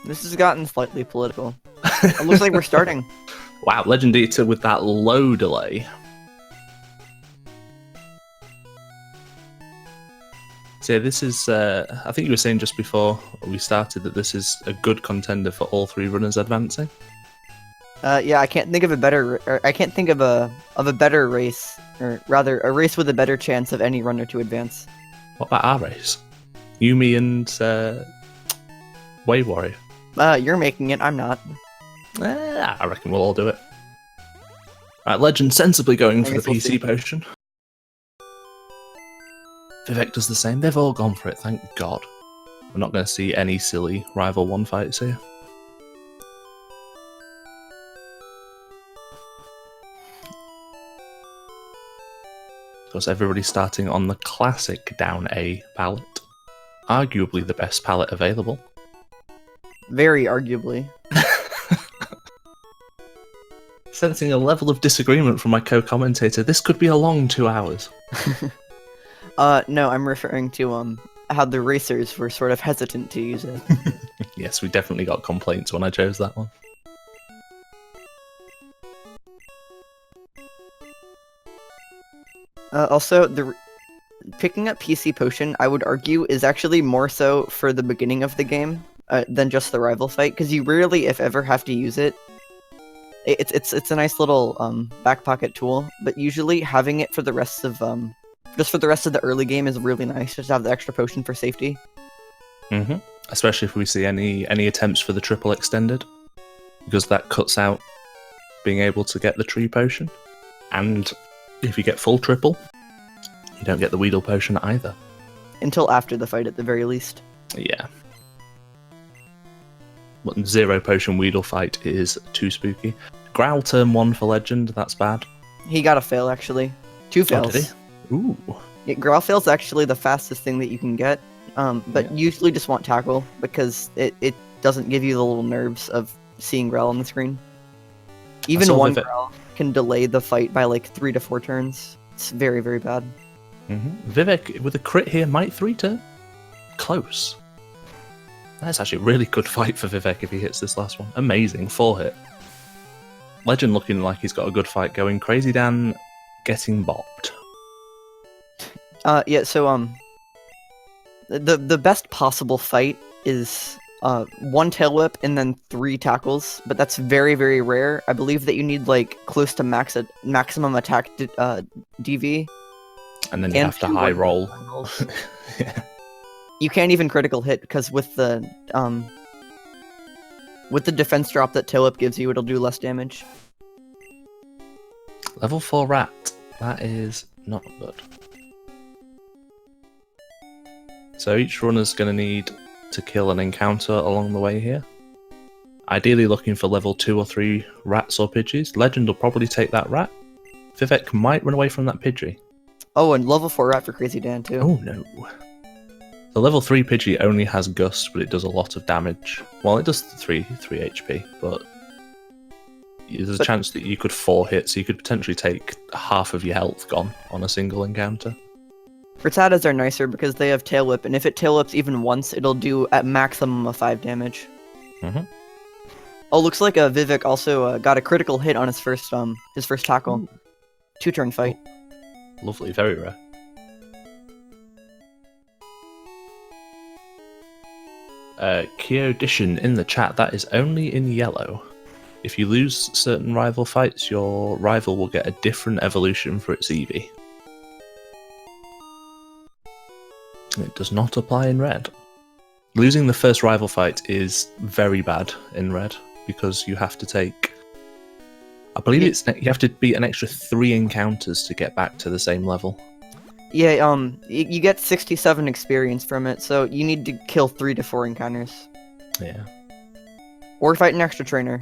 This has gotten slightly political. It looks like we're starting. Wow, LegendEater with that low delay. So yeah, this is, I think you were saying just before we started that this is a good contender for all three runners advancing. Yeah, I can't think of a better, I can't think of a better race, or rather, a race with a better chance of any runner to advance. What about our race? Yumi and Wave Warrior. You're making it, I'm not. I reckon we'll all do it. Right, Legend sensibly going for the we'll PC see. potion. Vivec does the same. They've all gone for it, thank God. We're not going to see any silly rival one fights here. Of course, everybody's starting on the classic down A palette. Arguably the best palette available. Very arguably. Sensing a level of disagreement from my co-commentator, this could be a long 2 hours. No, I'm referring to, how the racers were sort of hesitant to use it. Yes, we definitely got complaints when I chose that one. Also, picking up PC Potion, I would argue, is actually more so for the beginning of the game than just the rival fight, because you rarely, if ever, have to use it. It's a nice little back pocket tool, but usually having it for the rest of just for the rest of the early game is really nice, just to have the extra potion for safety. Mm-hmm. Especially if we see any attempts for the triple extended, because that cuts out being able to get the tree potion, and if you get full triple, you don't get the Weedle potion either. Until after the fight, at the very least. Yeah. But zero potion Weedle fight is too spooky. Growl turn 1 for Legend, that's bad. He got a fail, actually. 2 fails. Oh, did he? Ooh. Yeah, Growl fail's actually the fastest thing that you can get, but usually just want Tackle, because it doesn't give you the little nerves of seeing Growl on the screen. Even one Growl can delay the fight by like 3 to 4 turns. It's very, very bad. Mm-hmm. Vivec with a crit here might 3-turn. Close. That's actually a really good fight for Vivec if he hits this last one. Amazing, 4-hit. Legend looking like he's got a good fight going. Crazy Dan getting bopped. Yeah, so, the best possible fight is, 1 tail whip and then 3 tackles, but that's very, very rare. I believe that you need, like, close to maximum attack DV. And then you have to high roll. Yeah. You can't even critical hit, because with the defense drop that tail whip gives you, it'll do less damage. Level 4 rat. That is not good. So each runner's going to need to kill an encounter along the way here. Ideally looking for level 2 or 3 rats or Pidgeys. Legend will probably take that rat. Vivec might run away from that Pidgey. Oh, and level 4 rat for Crazy Dan too. Oh no. The level 3 Pidgey only has Gust, but it does a lot of damage. Well, it does 3 HP, but there's a chance that you could 4-hit, so you could potentially take half of your health gone on a single encounter. Rattatas are nicer because they have Tail Whip, and if it Tail Whips even once, it'll do at maximum of 5 damage. Mm-hmm. Oh, looks like Vivec also got a critical hit on his first tackle. Ooh. 2-turn fight. Oh, lovely, very rare. Kyodition in the chat, that is only in yellow. If you lose certain rival fights, your rival will get a different evolution for its Eevee. It does not apply in red. Losing the first rival fight is very bad in red, because you have to take... I believe you have to beat an extra 3 encounters to get back to the same level. Yeah, you get 67 experience from it, so you need to kill 3 to 4 encounters. Yeah. Or fight an extra trainer.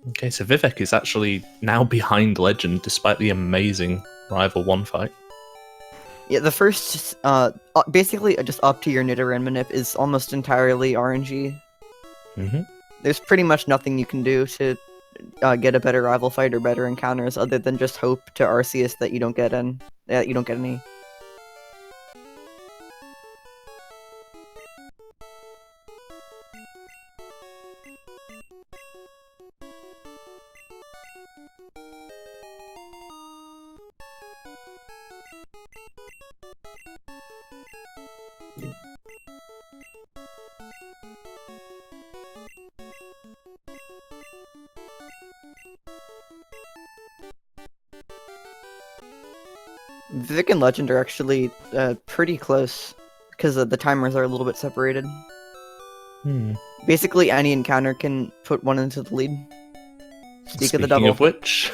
Okay, so Vivec is actually now behind Legend, despite the amazing Rival 1 fight. Yeah, the first, basically just up to your Nidoran manip is almost entirely RNG. Mm-hmm. There's pretty much nothing you can do to get a better rival fight or better encounters other than just hope to Arceus that you don't get any. Vivec and Legend are actually pretty close because the timers are a little bit separated. Basically, any encounter can put one into the lead. Speaking of which,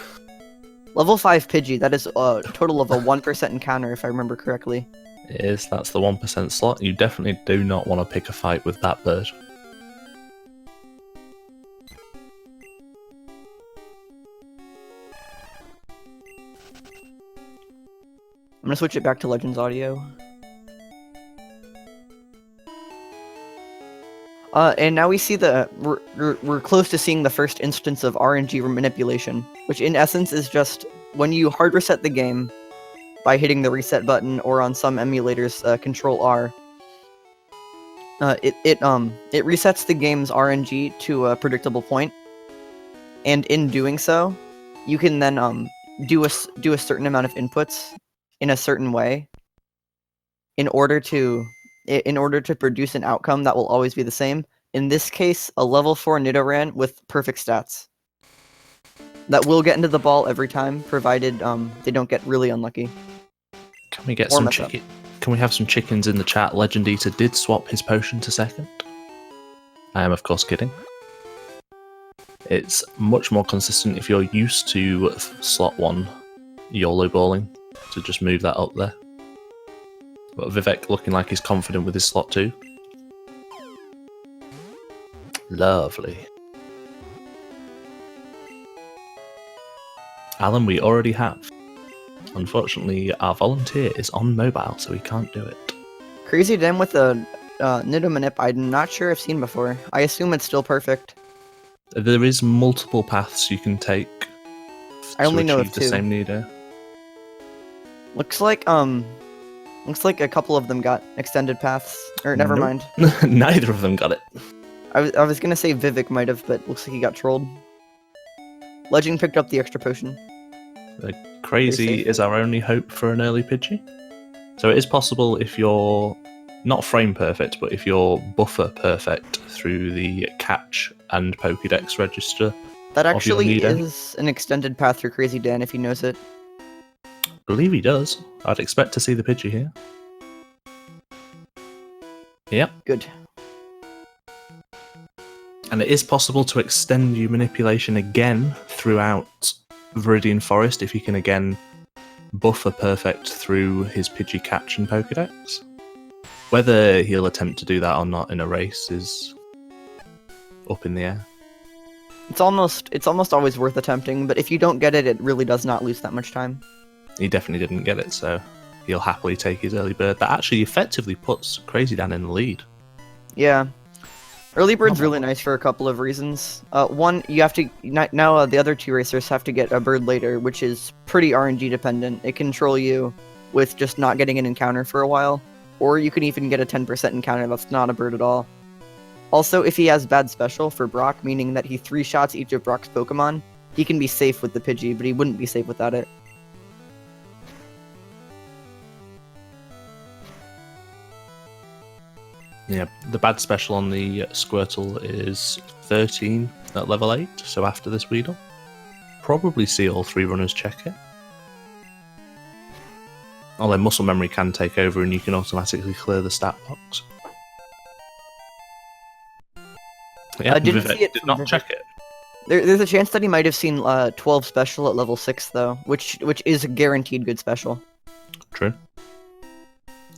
level 5 Pidgey, that is a total of a 1% encounter, if I remember correctly. That's the 1% slot. You definitely do not want to pick a fight with that bird. I'm gonna switch it back to Legends audio. And now we see we're close to seeing the first instance of RNG manipulation, which in essence is just when you hard reset the game by hitting the reset button, or on some emulators, Control R. It resets the game's RNG to a predictable point, and in doing so, you can then do a certain amount of inputs in a certain way in order to produce an outcome that will always be the same. In this case, a level 4 Nidoran with perfect stats that will get into the ball every time, provided they don't get really unlucky. Can we get some chicken? Can we have some chickens in the chat? LegendEater did swap his potion to second. I am, of course, kidding. It's much more consistent if you're used to slot 1 YOLO balling to just move that up there. But Vivec looking like he's confident with his slot 2. Lovely. Alan, we already have. Unfortunately, our volunteer is on mobile, so he can't do it. krazyd4n with a Nidomanip, I'm not sure I've seen before. I assume it's still perfect. There is multiple paths you can take I only know of the 2. same Nido. Looks like a couple of them got extended paths. Or never mind. Neither of them got it. I was gonna say Vivec might have, but looks like he got trolled. Legend picked up the extra potion. Crazy is our only hope for an early Pidgey. So it is possible if you're not frame perfect, but if you're buffer perfect through the catch and Pokédex register. That actually is an extended path for krazyd4n if he knows it. I believe he does. I'd expect to see the Pidgey here. Yep. Good. And it is possible to extend your manipulation again throughout Viridian Forest if you can again buffer perfect through his Pidgey catch and Pokédex. Whether he'll attempt to do that or not in a race is up in the air. It's almost always worth attempting, but if you don't get it, it really does not lose that much time. He definitely didn't get it, so he'll happily take his early bird. That actually effectively puts krazyd4n in the lead. Yeah. Early bird's really nice for a couple of reasons. One, you have to now the other 2 racers have to get a bird later, which is pretty RNG dependent. It can troll you with just not getting an encounter for a while, or you can even get a 10% encounter that's not a bird at all. Also, if he has bad special for Brock, meaning that he 3-shots each of Brock's Pokemon, he can be safe with the Pidgey, but he wouldn't be safe without it. Yeah, the bad special on the Squirtle is 13 at level 8, so after this Weedle. Probably see all 3 runners check it. Although muscle memory can take over and you can automatically clear the stat box. Yeah, Vivec did not check it. There's a chance that he might have seen 12 special at level 6, though, which is a guaranteed good special. True.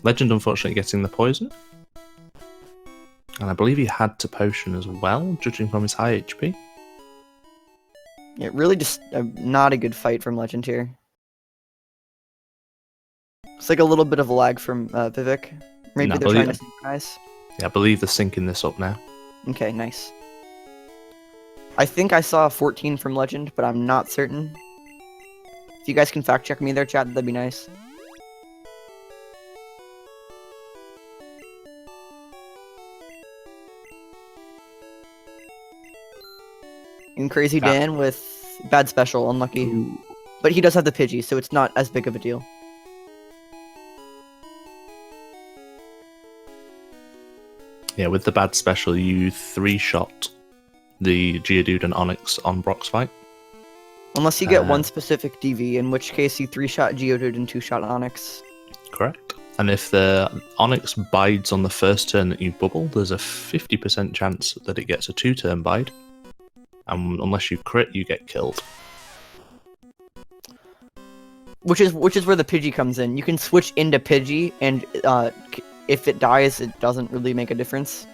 Legend, unfortunately, getting the poison. And I believe he had to potion as well, judging from his high HP. Yeah, really just not a good fight from Legend here. It's like a little bit of a lag from Vivec. Maybe they're trying to synchronize. Yeah, I believe they're syncing this up now. Okay, nice. I think I saw 14 from Legend, but I'm not certain. If you guys can fact check me there, chat, that'd be nice. And Crazy Dan with bad special, unlucky. Ooh. But he does have the Pidgey, so it's not as big of a deal. Yeah, with the bad special, you 3-shot the Geodude and Onyx on Brock's fight. Unless you get one specific DV, in which case you 3-shot Geodude and 2-shot Onyx. Correct. And if the Onyx bides on the first turn that you bubble, there's a 50% chance that it gets a 2-turn bide. And unless you crit, you get killed. Which is where the Pidgey comes in. You can switch into Pidgey, and if it dies, it doesn't really make a difference.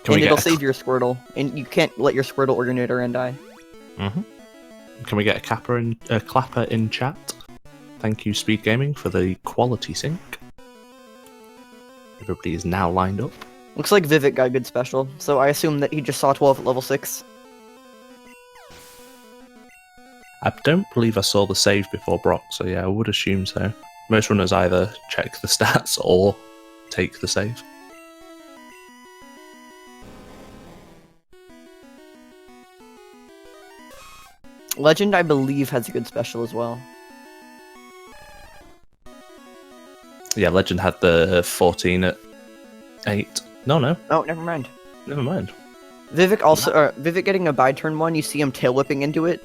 And it'll save your Squirtle, and you can't let your Squirtle or your Nidoran die. Mm-hmm. Can we get a clapper in chat? Thank you, SpeedGaming, for the quality sync. Everybody is now lined up. Looks like Vivec got good special, so I assume that he just saw 12 at level 6. I don't believe I saw the save before Brock, so yeah, I would assume so. Most runners either check the stats or take the save. Legend, I believe, has a good special as well. Yeah, Legend had the 14 at 8. No. Oh, never mind. Never mind. Vivec also, Vivec getting a bide turn 1, you see him tail whipping into it.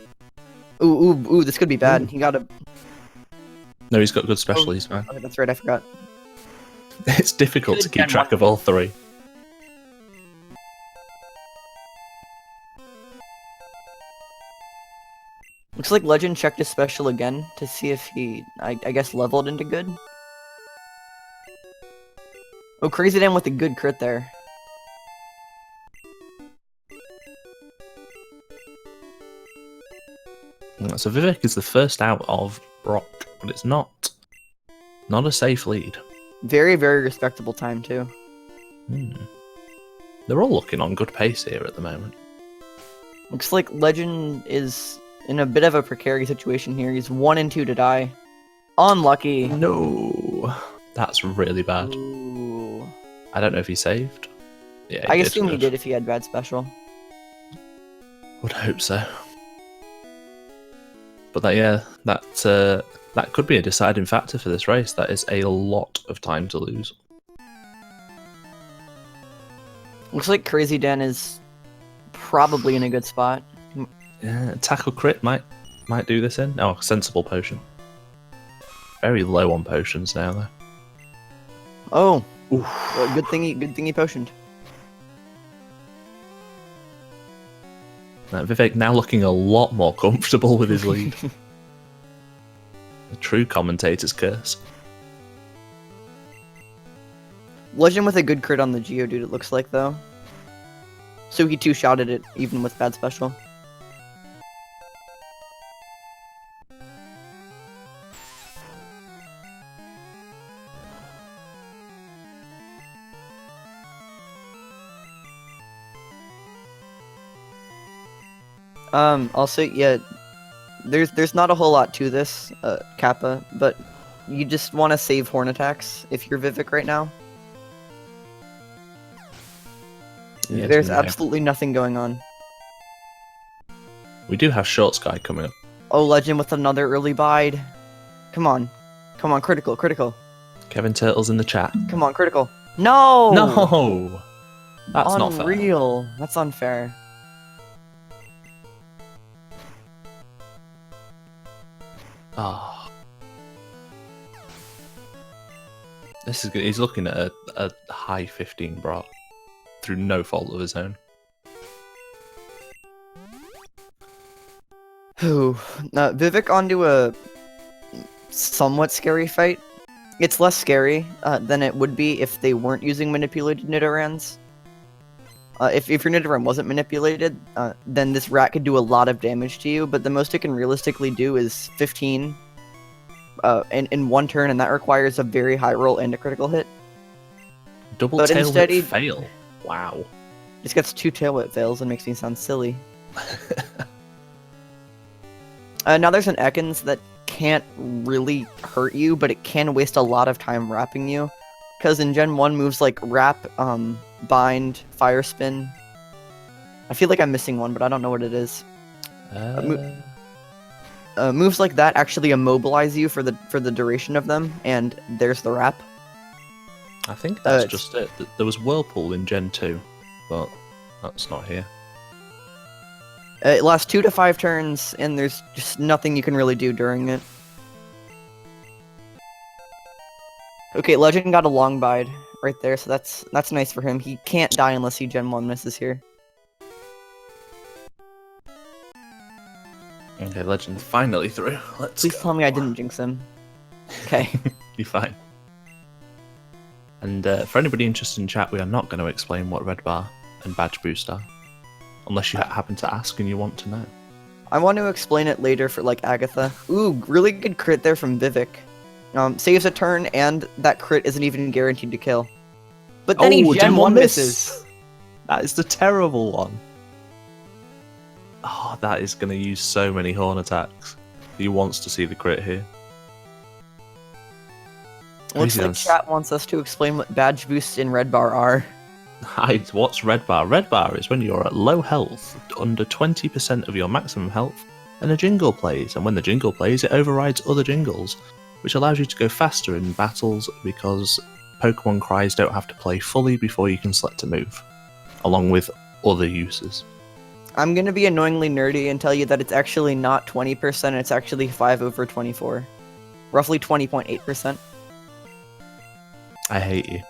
Ooh, this could be bad. He got a... No, he's got good special, he's fine. Okay, that's right, I forgot. It's difficult to keep track of all three. Looks like Legend checked his special again to see if he, I guess, leveled into good. Oh, Crazy Dan with a good crit there. So Vivec is the first out of Brock, but it's not a safe lead. Very, very respectable time, too. They're all looking on good pace here at the moment. Looks like Legend is in a bit of a precarious situation here. He's 1 and 2 to die. Unlucky. No. That's really bad. Ooh. I don't know if he saved. Yeah, I assume he did if he had bad special. Would hope so. But that could be a deciding factor for this race. That is a lot of time to lose. Looks like Crazy Dan is probably in a good spot. Yeah, tackle crit might do this in. Oh, sensible potion. Very low on potions now though. Oh, well, good thing he potioned. Vivec now looking a lot more comfortable with his lead. A true commentator's curse. Legend with a good crit on the Geodude, it looks like, though. So he 2-shotted it, even with bad special. Also, yeah, there's not a whole lot to this, Kappa, but you just want to save horn attacks if you're Vivec right now. Yeah, there's absolutely nothing going on. We do have Short Sky coming up. Oh, Legend with another early bide. Come on, critical. Kevin Turtle's in the chat. Come on, critical. No! No! That's not fair. Unreal. That's unfair. Ah. This is good. He's looking at a high 15 Brock through no fault of his own. Vivec onto a somewhat scary fight. It's less scary than it would be if they weren't using manipulated Nidorans. If your Nidoran wasn't manipulated, then this rat could do a lot of damage to you, but the most it can realistically do is 15 in one turn, and that requires a very high roll and a critical hit. Double tail whip fail. Wow. Just gets 2 tail whip fails and makes me sound silly. Now there's an Ekans that can't really hurt you, but it can waste a lot of time wrapping you. Because in Gen 1 moves like Wrap, Bind, Fire Spin. I feel like I'm missing one, but I don't know what it is. Moves like that actually immobilize you for the duration of them, and there's the Wrap. I think that's just it. There was Whirlpool in Gen 2, but that's not here. It lasts 2 to 5 turns, and there's just nothing you can really do during it. Okay, Legend got a long bide right there, so that's nice for him. He can't die unless he Gen 1 misses here. Okay, Legend finally through. Please tell me I didn't jinx him. Okay. You're fine. And for anybody interested in chat, we are not going to explain what Red Bar and Badge Boost are. Unless you happen to ask and you want to know. I want to explain it later for, like, Agatha. Ooh, really good crit there from Vivec. Saves a turn, and that crit isn't even guaranteed to kill. But then he Gen 1 misses! That is the terrible one. Oh, that is going to use so many horn attacks. He wants to see the crit here. Looks like chat wants us to explain what badge boosts in Red Bar are. What's Red Bar? Red Bar is when you're at low health, under 20% of your maximum health, and a jingle plays. And when the jingle plays, it overrides other jingles, which allows you to go faster in battles because Pokemon cries don't have to play fully before you can select a move, along with other uses. I'm gonna be annoyingly nerdy and tell you that it's actually not 20%, it's actually 5/24. Roughly 20.8%. I hate you.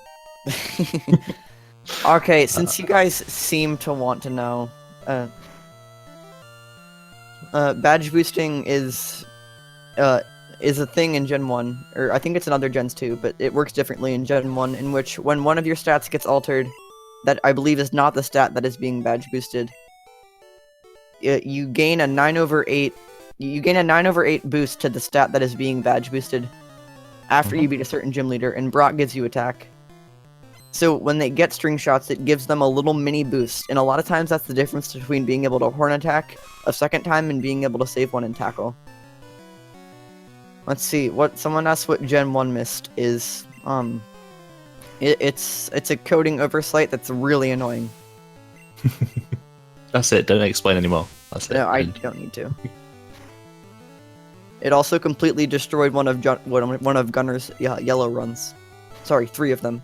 Okay, since you guys seem to want to know, badge boosting is a thing in Gen 1, or I think it's in other gens too, but it works differently in Gen 1, in which when one of your stats gets altered, that I believe is not the stat that is being badge boosted, you gain a 9/8. You gain a 9/8 boost to the stat that is being badge boosted after you beat a certain gym leader, and Brock gives you attack. So when they get string shots, it gives them a little mini boost, and a lot of times that's the difference between being able to horn attack a second time and being able to save one and tackle. Let's see, what someone asked what Gen 1 missed is, it's a coding oversight that's really annoying. That's it, don't explain anymore. That's it. No, I don't need to. It also completely destroyed one of Gunner's yellow runs. Sorry, 3 of them.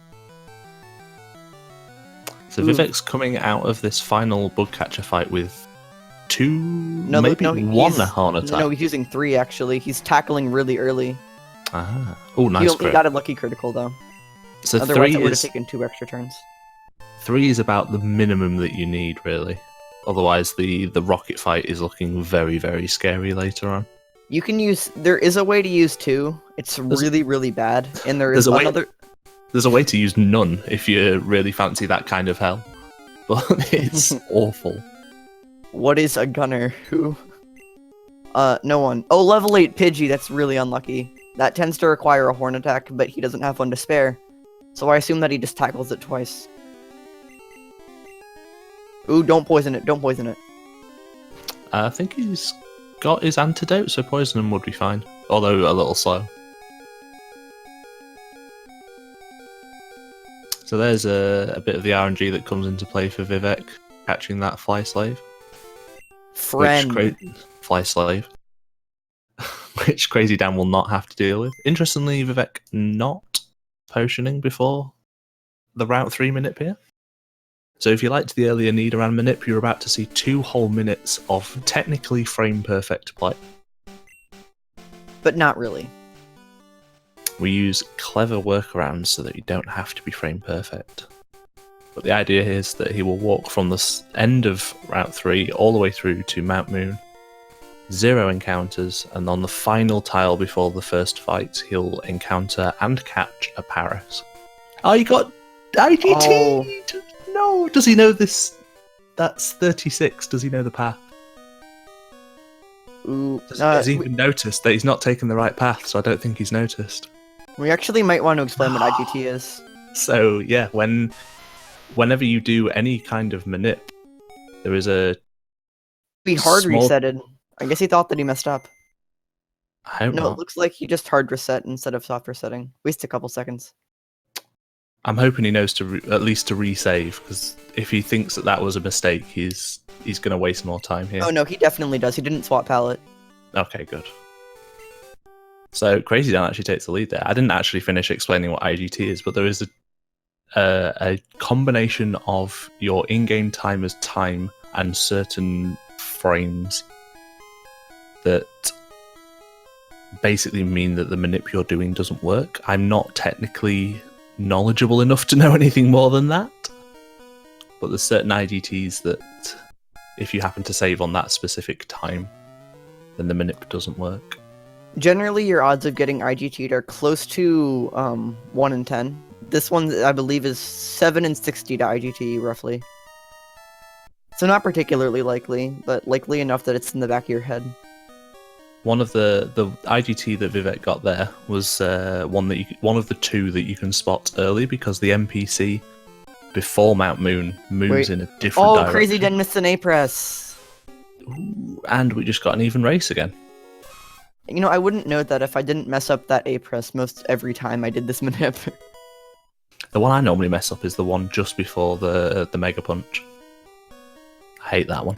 So Vivec's coming out of this final bug catcher fight with 2, one horn attack. No, he's using 3 actually. He's tackling really early. Ah. Oh, nice crit. He got a lucky critical though. So otherwise, it would have taken 2 extra turns. 3 is about the minimum that you need, really. Otherwise, the rocket fight is looking very, very scary later on. You can use. There is a way to use 2. It's really, really bad, and there is another. There's a way to use none if you really fancy that kind of hell, but it's awful. What is a gunner? Who? No one. Oh, level 8 Pidgey. That's really unlucky. That tends to require a horn attack, but he doesn't have one to spare, so I assume that he just tackles it twice. Ooh, don't poison it. Don't poison it. I think he's got his antidote, so poison him would be fine, although a little slow. So there's a bit of the RNG that comes into play for Vivec, catching that Fly Slave. Fly Slave. Which Crazy Dan will not have to deal with. Interestingly, Vivec not potioning before the Route 3 minute here. So if you liked the earlier Nidoran Manip, you're about to see 2 whole minutes of technically frame-perfect play. But not really. We use clever workarounds so that you don't have to be frame-perfect. But the idea is that he will walk from the end of Route 3 all the way through to Mount Moon, 0 encounters, and on the final tile before the first fight, he'll encounter and catch a Paris. Oh, you got IGT! Oh. No! Does he know this? That's 36. Does he know the path? Ooh. Has he even noticed that he's not taken the right path? So I don't think he's noticed. We actually might want to explain what IGT is. So yeah, when whenever you do any kind of manip, there is a Be hard small... resetted. I guess he thought that he messed up. I hope No, not. it looks like he just hard reset instead of soft resetting. Waste a couple seconds. I'm hoping he knows to at least to resave, because if he thinks that that was a mistake, he's going to waste more time here. Oh no, he definitely does. He didn't swap palette. Okay, good. So krazyd4n actually takes the lead there. I didn't actually finish explaining what IGT is, but there is a combination of your in-game timer's time and certain frames that basically mean that the manip you're doing doesn't work. I'm not technically knowledgeable enough to know anything more than that, but there's certain IGTs that if you happen to save on that specific time, then the manip doesn't work. Generally, your odds of getting IGT'd are close to 1 in 10. This one, I believe, is 7 in 60 to IGT, roughly. So not particularly likely, but likely enough that it's in the back of your head. One of the IGT that Vivec got there was one of the two that you can spot early, because the NPC before Mount Moon moves in a different direction. krazyd4n missed an A-press! Ooh, and we just got an even race again. You know, I wouldn't note that if I didn't mess up that A-press most every time I did this manip. The one I normally mess up is the one just before the Mega Punch. I hate that one.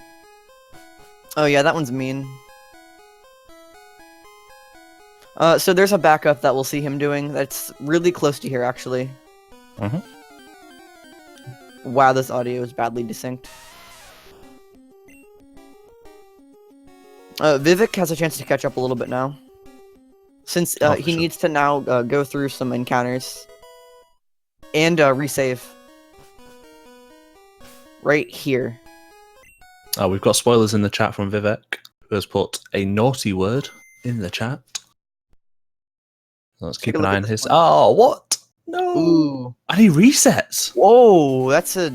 Oh yeah, that one's mean. So there's a backup that we'll see him doing that's really close to here, actually. Mm-hmm. Wow, this audio is badly desynced. Vivec has a chance to catch up a little bit now. Since he needs to now go through some encounters. And resave. Right here. Oh, we've got spoilers in the chat from Vivec, who has put a naughty word in the chat. Let's keep an eye on his... Oh, what? No! Ooh. And he resets! Whoa, that's a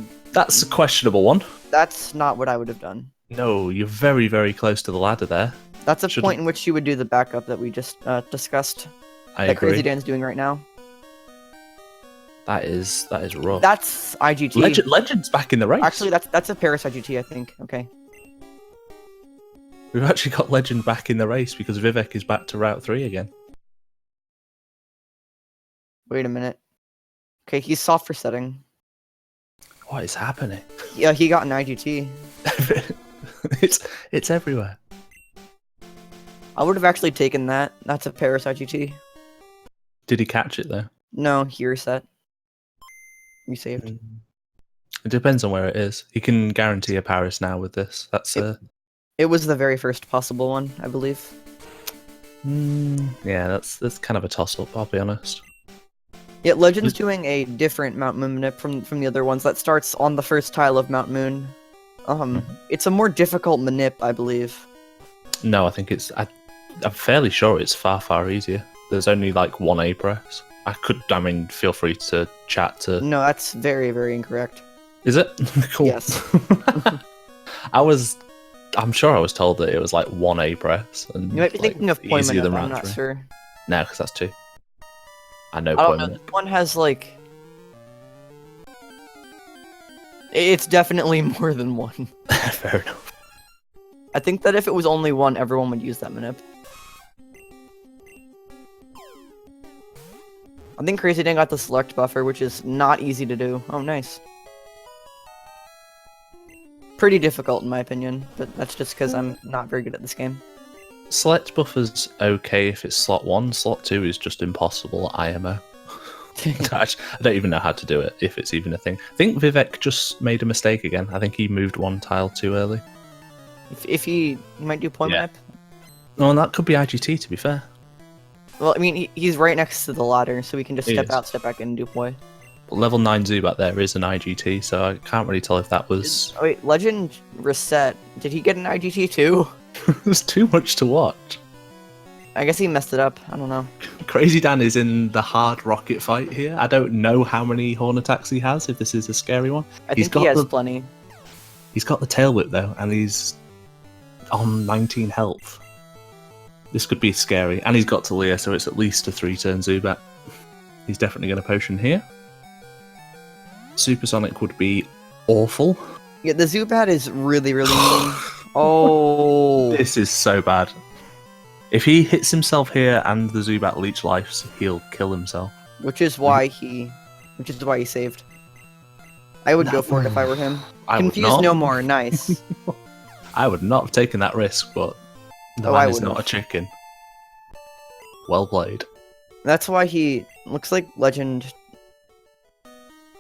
questionable one. That's not what I would have done. No, you're very, very close to the ladder there. That's a point in which you would do the backup that we just discussed. I agree. That krazyd4n's doing right now. That is rough. That's IGT. Legend's back in the race. Actually, that's a Paris IGT, I think. Okay. We've actually got Legend back in the race because Vivec is back to Route 3 again. Wait a minute. Okay, he's soft resetting. What is happening? Yeah, he got an IGT. It's everywhere. I would have actually taken that. That's a Paris IGT. Did he catch it though? No, he reset. Resaved. It depends on where it is. He can guarantee a Paris now with this. That's It was the very first possible one, I believe. Yeah, that's kind of a toss-up, I'll be honest. Yeah, Legend's doing a different Mount Moon manip from the other ones that starts on the first tile of Mount Moon. It's a more difficult manip, I believe. No, I think it's... I'm fairly sure it's far, far easier. There's only like one A press. I mean, feel free to chat to... No, that's very, very incorrect. Is it? Cool. Yes. I'm sure I was told that it was like one A press. And You might be thinking of Point easier than I'm round not 3. sure. No, because that's 2. I know I don't Point know, Manip. this one has like... It's definitely more than one. Fair enough. I think that if it was only one, everyone would use that manip. I think krazyd4n got the select buffer, which is not easy to do. Oh, nice. Pretty difficult in my opinion, but that's just because I'm not very good at this game. Select buffer's okay if it's slot 1. Slot 2 is just impossible IMO. I don't even know how to do it, if it's even a thing. I think Vivec just made a mistake again. I think he moved one tile too early. If he might do point manip. No, and that could be IGT, to be fair. Well, I mean, he's right next to the ladder, so we can just step out, step back in, and do poi. But level 9 Zubat there is an IGT, so I can't really tell if that was... Oh wait, Legend reset. Did he get an IGT too? There's too much to watch. I guess he messed it up. I don't know. krazyd4n is in the hard rocket fight here. I don't know how many horn attacks he has, if this is a scary one. I think he has plenty. He's got the tail whip though, and he's on 19 health. This could be scary. And he's got Talia, so it's at least a 3-turn Zubat. He's definitely going to potion here. Supersonic would be awful. Yeah, the Zubat is really, really mean. Oh. This is so bad. If he hits himself here and the Zubat leech lives, he'll kill himself. Which is why he saved. I would go for it if I were him. Confuse no more, nice. I would not have taken that risk, but the man is not a chicken. Well played. That's why he looks like Legend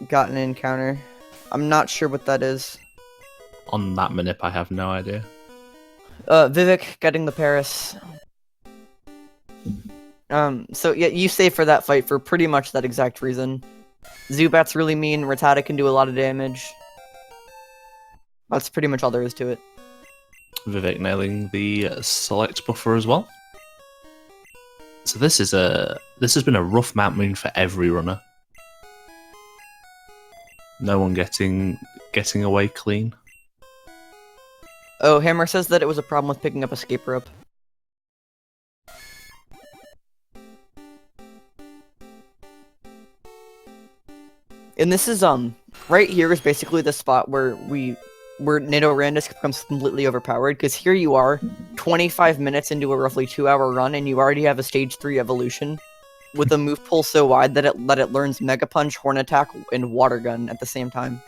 got an encounter. I'm not sure what that is. On that manip, I have no idea. Vivec getting the Paris. So yeah, you save for that fight for pretty much that exact reason. Zubat's really mean, Rattata can do a lot of damage. That's pretty much all there is to it. Vivec nailing the select buffer as well. So this has been a rough Mount Moon for every runner. No one getting away clean. Oh, Hammer says that it was a problem with picking up escape rope. And this is right here is basically the spot where Nidorandus becomes completely overpowered, because here you are, 25 minutes into a roughly 2-hour run, and you already have a stage 3 evolution, with a move pool so wide that it learns Mega Punch, Horn Attack, and Water Gun at the same time.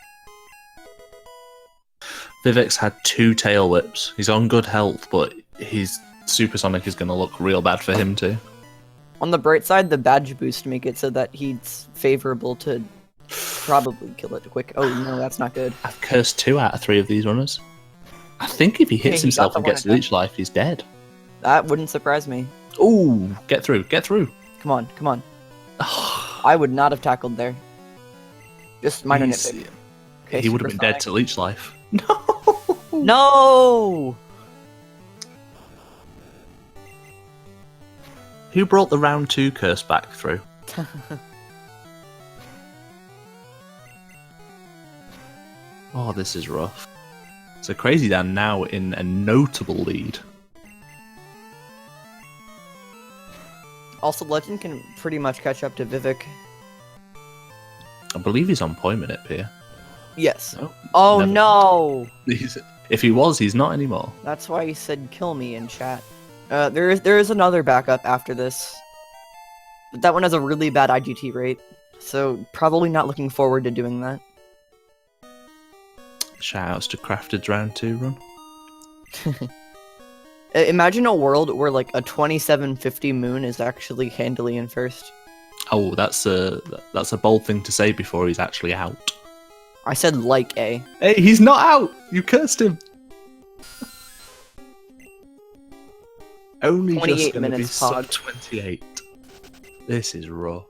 Vivec's had 2 tail whips. He's on good health, but his Supersonic is going to look real bad for him too. On the bright side, the badge boost make it so that he's favorable to probably kill it quick. Oh no, that's not good. I've cursed 2 out of 3 of these runners. I think if he hits himself and gets leech life, he's dead. That wouldn't surprise me. Ooh, get through, get through. Come on, come on. I would not have tackled there. Just minor nitpick. Okay, he would have been dead to leech life. No! No! Who brought the round 2 curse back through? Oh, this is rough. So Crazy Dan now in a notable lead. Also, Legend can pretty much catch up to Vivec. I believe he's on point minute here. Yes. Oh never. No! If he was, he's not anymore. That's why he said kill me in chat. There is another backup after this. But that one has a really bad IGT rate, so probably not looking forward to doing that. Shoutouts to Crafted's round 2 run. Imagine a world where like a 2750 moon is actually handily in first. Oh, that's a bold thing to say before he's actually out. I said like a. Hey, he's not out! You cursed him! Only 28 just gonna minutes, be sub 28. This is raw.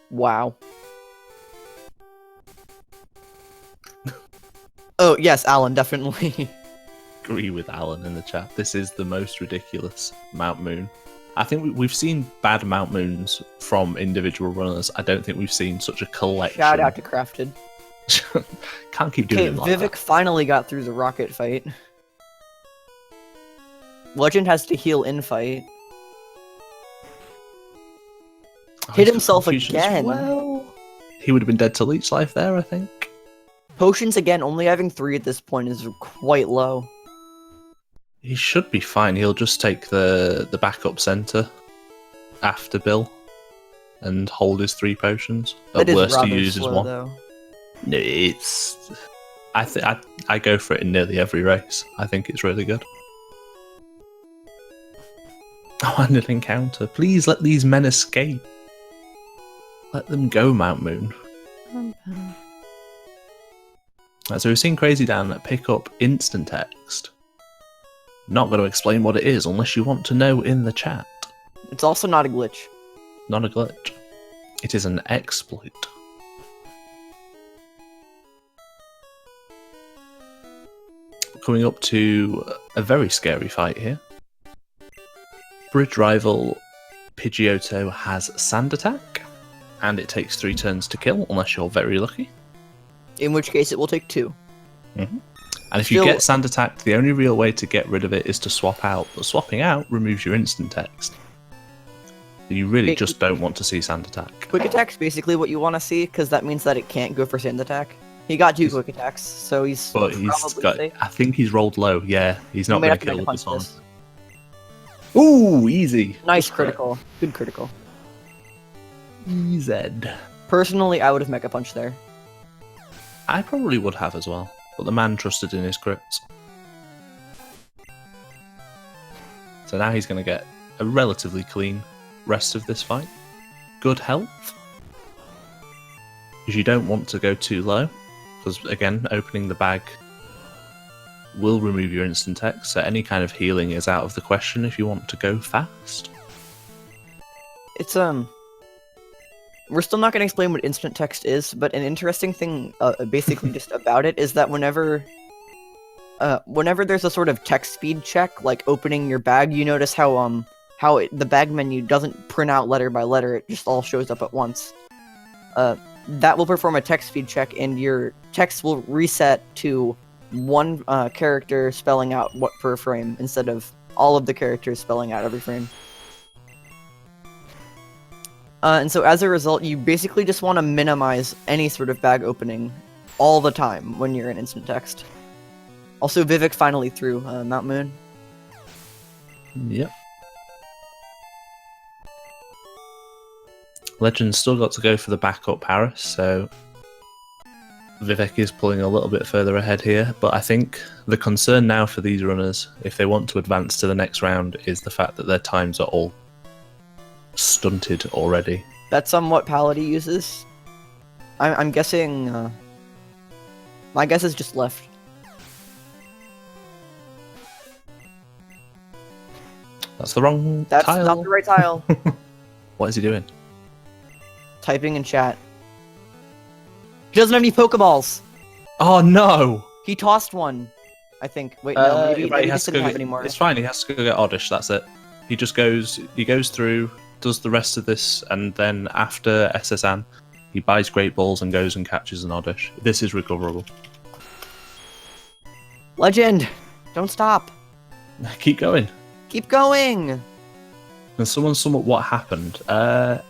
Wow. Oh, yes, Alan, definitely. Agree with Alan in the chat. This is the most ridiculous Mount Moon. I think we've seen bad Mount Moons from individual runners. I don't think we've seen such a collection. Shout out to Crafted. Can't keep doing it like Vivec that. finally got through the rocket fight. Legend has to heal in fight. Hit himself again. Well, he would have been dead to leech life there, I think. Potions again, only having 3 at this point is quite low. He should be fine. He'll just take the backup center after Bill and hold his 3 potions. At worst, he uses 1. Though. No, it's. I go for it in nearly every race. I think it's really good. Oh, and an encounter. Please let these men escape. Let them go, Mount Moon. Right, so we've seen Crazy Dan pick up instant text. Not going to explain what it is unless you want to know in the chat. It's also not a glitch. Not a glitch. It is an exploit. Coming up to a very scary fight here. Bridge rival Pidgeotto has Sand Attack, and it takes 3 turns to kill unless you're very lucky. In which case it will take 2. Mm-hmm. And if you get Sand Attacked, the only real way to get rid of it is to swap out, but swapping out removes your instant text. You really just don't want to see Sand Attack. Quick Attack's basically what you want to see, because that means that it can't go for Sand Attack. He got 2 Quick Attacks, so he's probably safe. I think he's rolled low. Yeah, he's not going to kill punch this one. this. Ooh, easy. Nice critical. Good critical. Easy. Personally, I would have Mega Punch there. I probably would have as well, but the man trusted in his crits. So now he's going to get a relatively clean rest of this fight. Good health. Because you don't want to go too low, because again, opening the bag will remove your instant X, so any kind of healing is out of the question if you want to go fast. It's we're still not going to explain what instant text is, but an interesting thing basically just about it is that whenever there's a sort of text speed check, like opening your bag, you notice how the bag menu doesn't print out letter by letter, it just all shows up at once. That will perform a text speed check, and your text will reset to one character spelling out what per frame, instead of all of the characters spelling out every frame. And so as a result, you basically just want to minimize any sort of bag opening all the time when you're in instant text. Also, Vivec finally threw Mount Moon. Yep. Legend's still got to go for the backup Paris, so Vivec is pulling a little bit further ahead here, but I think the concern now for these runners, if they want to advance to the next round, is the fact that their times are all stunted already. That's what Palady uses. I'm guessing. My guess is just left. That's the wrong That's tile. not the right tile. What is he doing? Typing in chat. He doesn't have any Pokeballs. Oh no! He tossed one, I think. Wait, no, maybe right, he just didn't have any more. It's fine. He has to go get Oddish. That's it. He just goes. He goes through, does the rest of this, and then after SSN, he buys Great Balls and goes and catches an Oddish. This is recoverable. Legend, don't stop. Keep going. Keep going. And someone sum up what happened.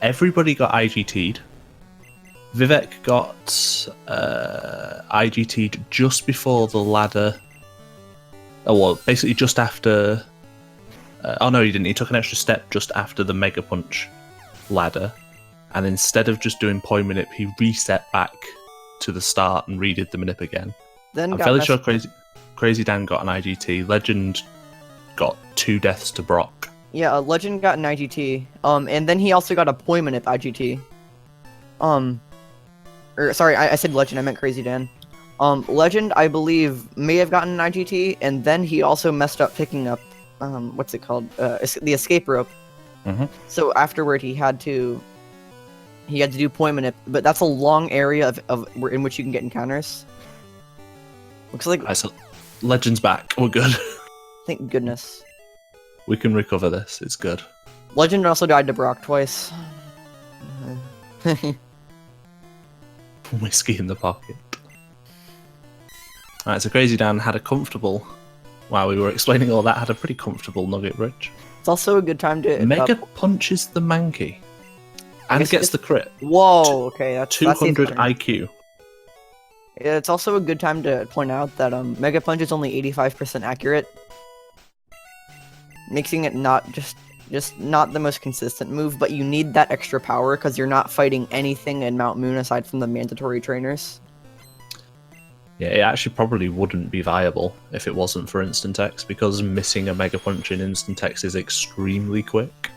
Everybody got IGT'd. Vivec got IGT'd just before the ladder. Oh, well, basically just after. Oh no, he didn't. He took an extra step just after the Mega Punch ladder. And instead of just doing Poi Manip, he reset back to the start and redid the Manip again. Then I'm fairly sure Crazy Dan got an IGT. Legend got 2 deaths to Brock. Yeah, Legend got an IGT. And then he also got a Poi Manip IGT. Sorry, I said Legend, I meant Crazy Dan. Legend, I believe, may have gotten an IGT, and then he also messed up picking up, what's it called? The escape rope. Mm-hmm. So afterward, he had to do Poi Manip, but that's a long area in which you can get encounters. Looks like... Right, so Legend's back. We're good. Thank goodness. We can recover this. It's good. Legend also died to Brock twice. Whiskey in the pocket. Alright, so Crazy Dan had a comfortable... While we were explaining all that, had a pretty comfortable Nugget Bridge. It's also a good time to... Mega punches the Mankey. And gets the crit. Whoa, okay, that's 200 IQ. It's also a good time to point out that Mega Punch is only 85% accurate. Making it not just not the most consistent move, but you need that extra power because you're not fighting anything in Mount Moon aside from the mandatory trainers. Yeah, it actually probably wouldn't be viable if it wasn't for Instant X, because missing a Mega Punch in Instant X is extremely quick.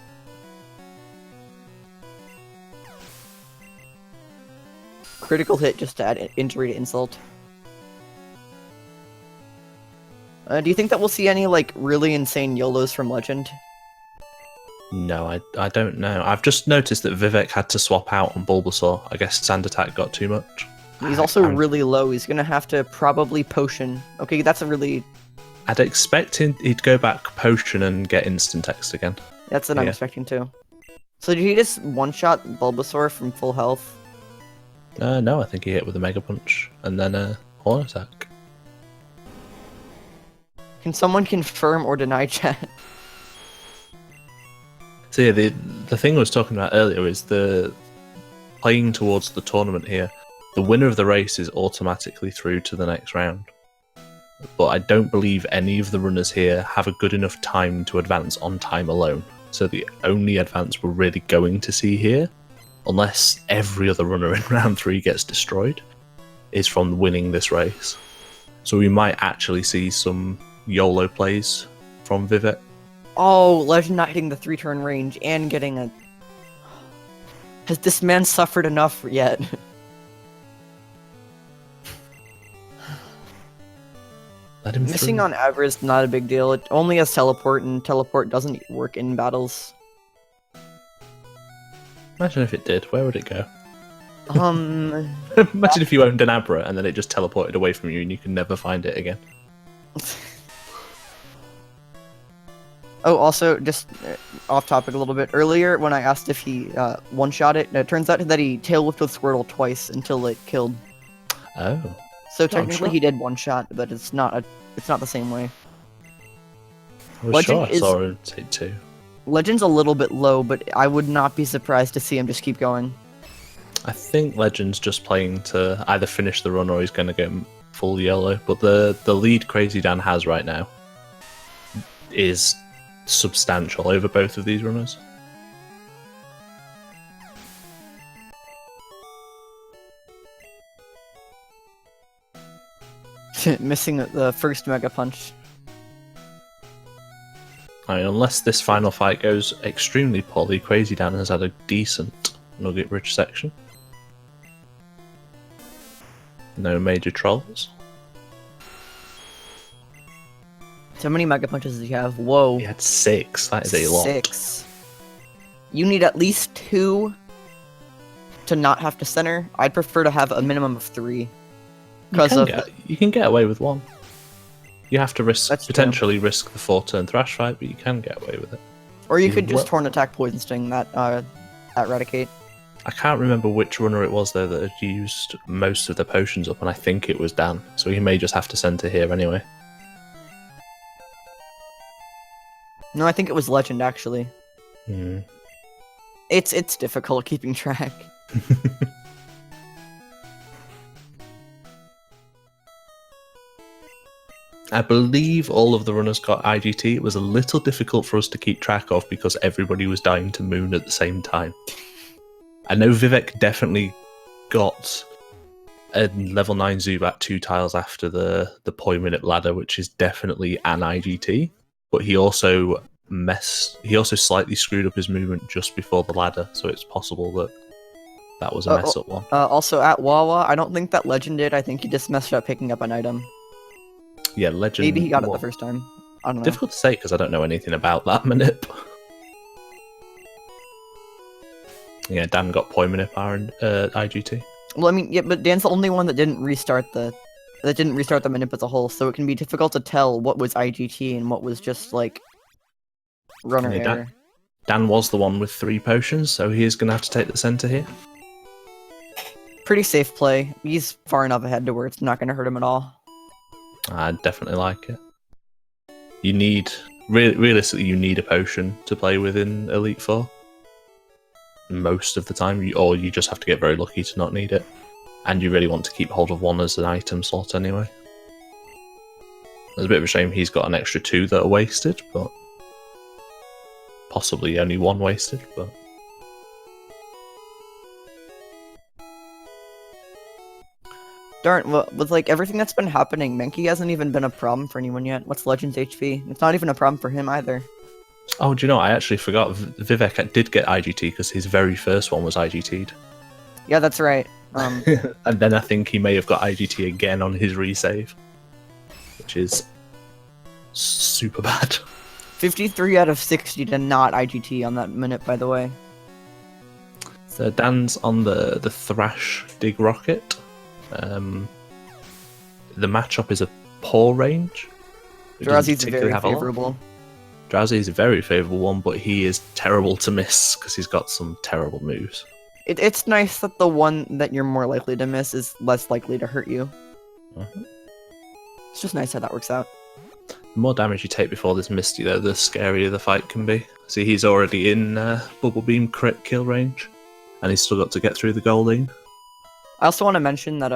Critical hit just to add injury to insult. Do you think that we'll see any, like, really insane YOLOs from Legend? No, I don't know. I've just noticed that Vivec had to swap out on Bulbasaur. I guess Sand Attack got too much. He's also really low. He's gonna have to probably Potion. Okay, that's a really... I'd expect he'd go back Potion and get Instant Text again. That's what I'm expecting too. So did he just one-shot Bulbasaur from full health? No, I think he hit with a Mega Punch and then a Horn Attack. Can someone confirm or deny chat? So yeah, the thing I was talking about earlier is the playing towards the tournament here. The winner of the race is automatically through to the next round. But I don't believe any of the runners here have a good enough time to advance on time alone. So the only advance we're really going to see here, unless every other runner in round 3 gets destroyed, is from winning this race. So we might actually see some YOLO plays from Vivec. Oh, Legend not hitting the 3-turn range and getting a... Has this man suffered enough yet? Let him Missing through. on Abra is not a big deal. It only has teleport, and teleport doesn't work in battles. Imagine if it did. Where would it go? Imagine if you owned an Abra and then it just teleported away from you and you can never find it again. Oh, also, just off topic a little bit. Earlier, when I asked if he one-shot it, it turns out that he tail whipped with Squirtle twice until it killed. Oh. So technically he did one-shot, but it's not the same way. I was Legend sure I saw him take 2. Legend's a little bit low, but I would not be surprised to see him just keep going. I think Legend's just playing to either finish the run or he's going to get full yellow. But the lead krazyd4n has right now is substantial over both of these runners. Missing the first Mega Punch. I mean, unless this final fight goes extremely poorly, krazyd4n has had a decent Nugget Bridge section. No major trolls. So how many Mega Punches does he have? Whoa. He had 6. That is a lot. 6. You need at least 2 to not have to center. I'd prefer to have a minimum of 3. You can get away with 1. You have to potentially risk the 4-turn Thrash fight, but you can get away with it. Or you could just Horn Attack Poison Sting that Eradicate. I can't remember which runner it was though that had used most of the potions up, and I think it was Dan, so he may just have to center here anyway. No, I think it was Legend actually. It's difficult keeping track. I believe all of the runners got IGT. It was a little difficult for us to keep track of because everybody was dying to Moon at the same time. I know Vivec definitely got a level 9 Zubat 2 tiles after the Poi Minute ladder, which is definitely an IGT, but he also slightly screwed up his movement just before the ladder, so it's possible that was a mess up one. Also at Wawa, I don't think that Legend did. I think he just messed up picking up an item. Yeah, Legend. Maybe he got it the first time. I don't know. Difficult to say because I don't know anything about that manip. Yeah, Dan got Poi Manip and IGT. Well, I mean, yeah, but Dan's the only one that didn't restart the manip as a whole, so it can be difficult to tell what was IGT and what was just like runner error. Dan was the one with 3 potions, so he is going to have to take the center here. Pretty safe play. He's far enough ahead to where it's not going to hurt him at all. I definitely like it. You need, realistically, you need a potion to play with in Elite Four. Most of the time, or you just have to get very lucky to not need it. And you really want to keep hold of 1 as an item slot anyway. It's a bit of a shame he's got an extra 2 that are wasted, but possibly only 1 wasted, but darn, well, with like everything that's been happening, Menki hasn't even been a problem for anyone yet. What's Legend's HP? It's not even a problem for him either. Oh, do you know, I actually forgot Vivec did get IGT because his very first one was IGT'd. Yeah, that's right. And then I think he may have got IGT again on his resave, which is super bad. 53 out of 60 to not IGT on that minute, by the way. So Dan's on the Thrash Dig Rocket. The matchup is a poor range. Drowsy's very favorable. Drowsy is a very favourable one, but he is terrible to miss because he's got some terrible moves. It's nice that the one that you're more likely to miss is less likely to hurt you. Mm-hmm. It's just nice how that works out. The more damage you take before this Misty, though, the scarier the fight can be. See, he's already in Bubble Beam crit kill range, and he's still got to get through the Goldeen. I also want to mention that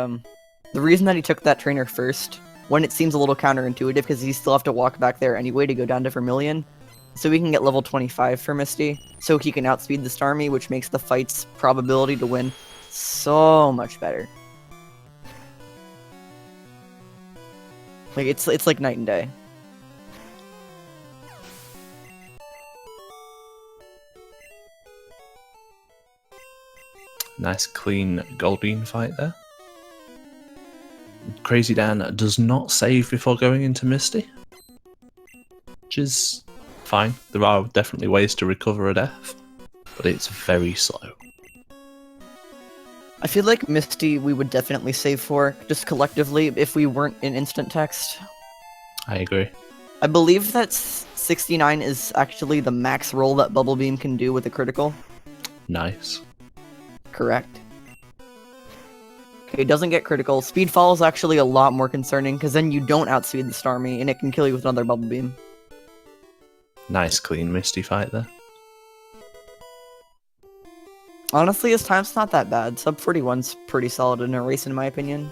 the reason that he took that trainer first, when it seems a little counterintuitive, because he still have to walk back there anyway to go down to Vermilion, so we can get level 25 for Misty, so he can outspeed the Starmie, which makes the fight's probability to win so much better. Like, it's like night and day. Nice clean Goldeen fight there. krazyd4n does not save before going into Misty, which is fine. There are definitely ways to recover a death, but it's very slow. I feel like Misty we would definitely save for, just collectively, if we weren't in instant text. I agree. I believe that 69 is actually the max roll that Bubble Beam can do with a critical. Nice. Correct. Okay, it doesn't get critical. Speedfall is actually a lot more concerning, because then you don't outspeed the Starmie, and it can kill you with another Bubble Beam. Nice clean Misty fight there. Honestly, his time's not that bad. Sub 41's pretty solid in a race, in my opinion.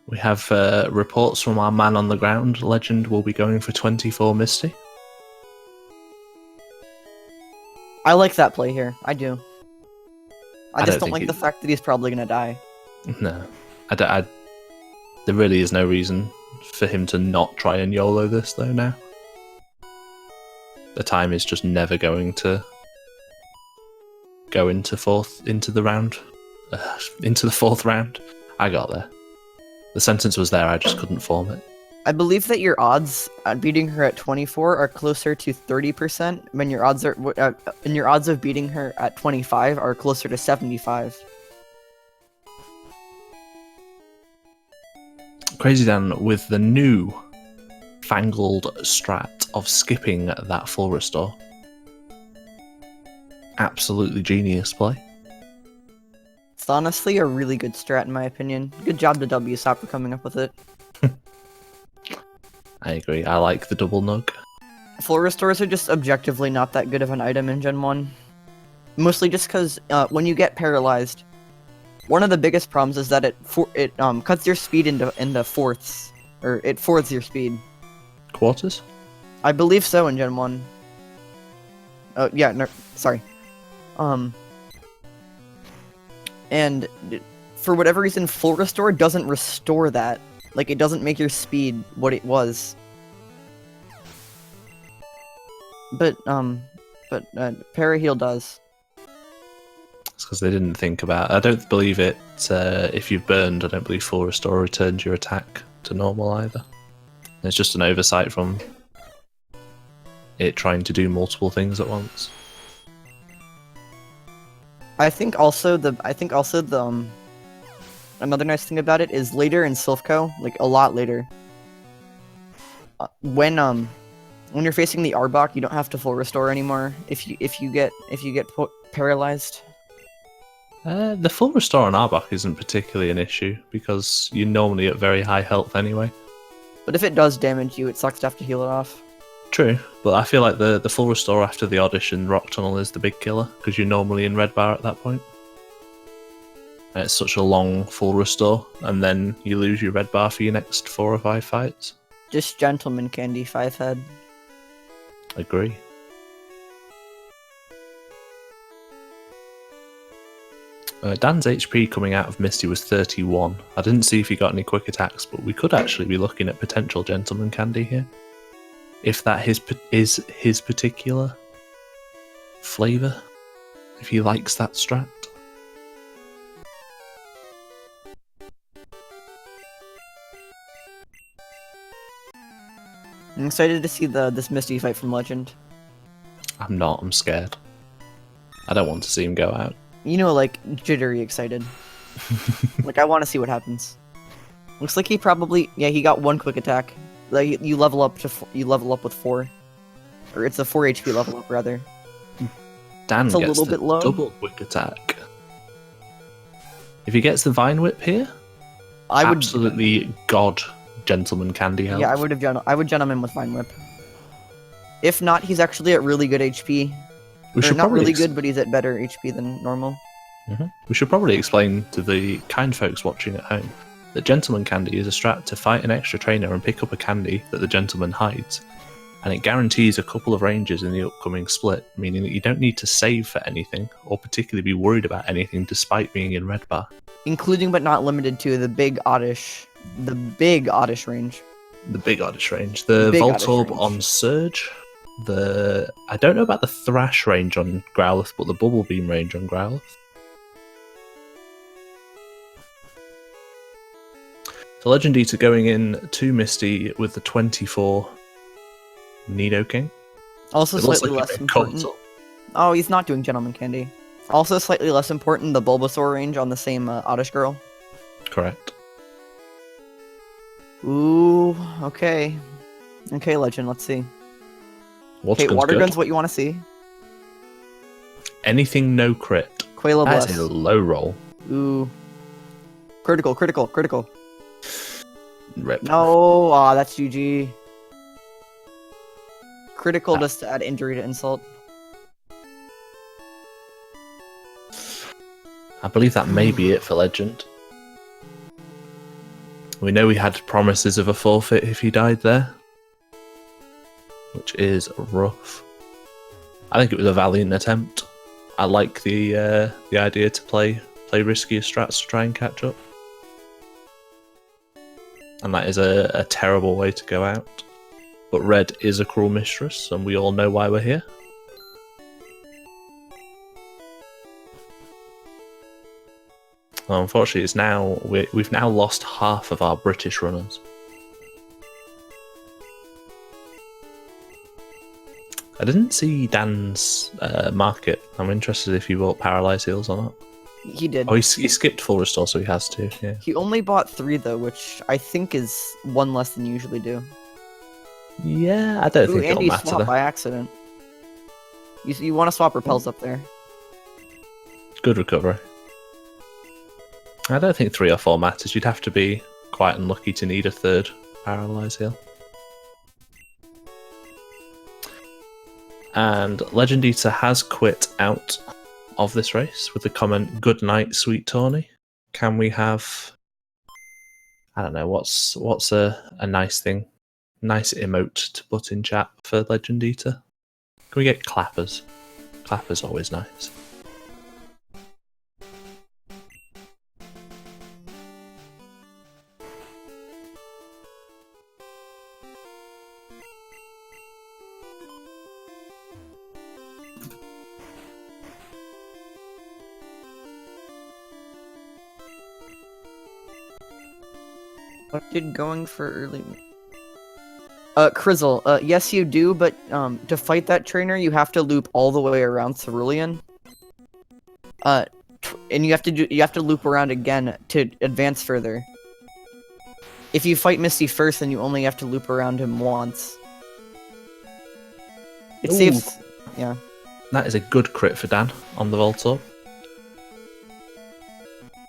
We have reports from our man on the ground. Legend will be going for 24 Misty. I like that play here. I do. I just don't don't like the fact that he's probably gonna die. No. There really is no reason for him to not try and YOLO this, though, now. The time is just never going to go into the fourth round. I got there. The sentence was there, I just couldn't form it. I believe that your odds at beating her at 24 are closer to 30%, when your odds are and your odds of beating her at 25 are closer to 75. krazyd4n with the new fangled strat of skipping that full restore. Absolutely genius play. It's honestly a really good strat in my opinion. Good job to WSOP for coming up with it. I agree, I like the double nug. Full restores are just objectively not that good of an item in Gen 1. Mostly just because when you get paralyzed, one of the biggest problems is that it cuts your speed into fourths, or it fourths your speed. Quarters? I believe so in Gen 1. Oh yeah, no, sorry. And for whatever reason, full restore doesn't restore that. Like, it doesn't make your speed what it was. But Paraheal does. It's because they didn't think about it. I don't believe it, if you've burned, I don't believe full restore returns your attack to normal either. It's just an oversight from it trying to do multiple things at once. I think also the another nice thing about it is later in Silphco, like a lot later. When you're facing the Arbok, you don't have to full restore anymore if you get paralyzed. The full restore on Arbok isn't particularly an issue because you're normally at very high health anyway. But if it does damage you, it sucks to have to heal it off. True, but I feel like the full restore after the audition Rock Tunnel is the big killer because you're normally in red bar at that point. And it's such a long full restore, and then you lose your red bar for your next 4 or 5 fights. Just gentleman candy, 5-head. Agree. Dan's HP coming out of Misty was 31. I didn't see if he got any quick attacks, but we could actually be looking at potential gentleman candy here. If that is his particular flavour. If he likes that strat. I'm excited to see this Misty fight from Legend. I'm not, I'm scared. I don't want to see him go out. You know, like, jittery excited. Like, I want to see what happens. Looks like he probably... Yeah, he got 1 quick attack. Like, you level up with 4. Or it's a 4 HP level up, rather. Dan it's a gets little the bit low. Double quick attack. If he gets the Vine Whip here, I would absolutely god Gentleman Candy helps. Yeah, I would gen him in with Vine Whip. If not, he's actually at really good HP. We should not probably really good, but he's at better HP than normal. We should probably explain to the kind folks watching at home that Gentleman Candy is a strat to fight an extra trainer and pick up a candy that the gentleman hides, and it guarantees a couple of ranges in the upcoming split, meaning that you don't need to save for anything or particularly be worried about anything despite being in red bar. Including but not limited to the big Oddish range. The big Oddish range. The Voltorb on Surge. I don't know about the Thrash range on Growlithe, but the Bubble Beam range on Growlithe. So LegendEater going in to Misty with the 24 Nidoking. Also slightly less important. Oh, he's not doing Gentleman Candy. Also slightly less important, the Bulbasaur range on the same Oddish girl. Correct. Ooh, okay. Okay, Legend, let's see. Okay, Water Gun's what you want to see. Anything no crit. Quail Bless. That's a low roll. Ooh. Critical. Rip. No, that's GG. Critical just to add injury to insult. I believe that may be it for Legend. We know we had promises of a forfeit if he died there, which is rough. I think it was a valiant attempt. I like the idea to play riskier strats to try and catch up. And that is a terrible way to go out. But Red is a cruel mistress, and we all know why we're here. Well, unfortunately, we've now lost half of our British runners. I didn't see Dan's market. I'm interested if he bought Paralyze Heals or not. He did. Oh, he skipped full restore, so he has to. Yeah. He only bought 3 though, which I think is 1 less than you usually do. Yeah, I don't think it'll matter. Swap by accident. You want to swap repels up there. Good recovery. I don't think 3 or 4 matters. You'd have to be quite unlucky to need a 3rd Paralyze Heal. And LegendEater has quit out of this race with the comment, "Good night, sweet Tawny." Can we have... I don't know, what's a nice thing? Nice emote to put in chat for LegendEater? Can we get clappers? Clappers always nice. What did going for early... Krizzle, yes you do, but to fight that trainer you have to loop all the way around Cerulean. And you have to loop around again to advance further. If you fight Misty first, then you only have to loop around him once. It saves... Yeah. That is a good crit for Dan on the Voltorb.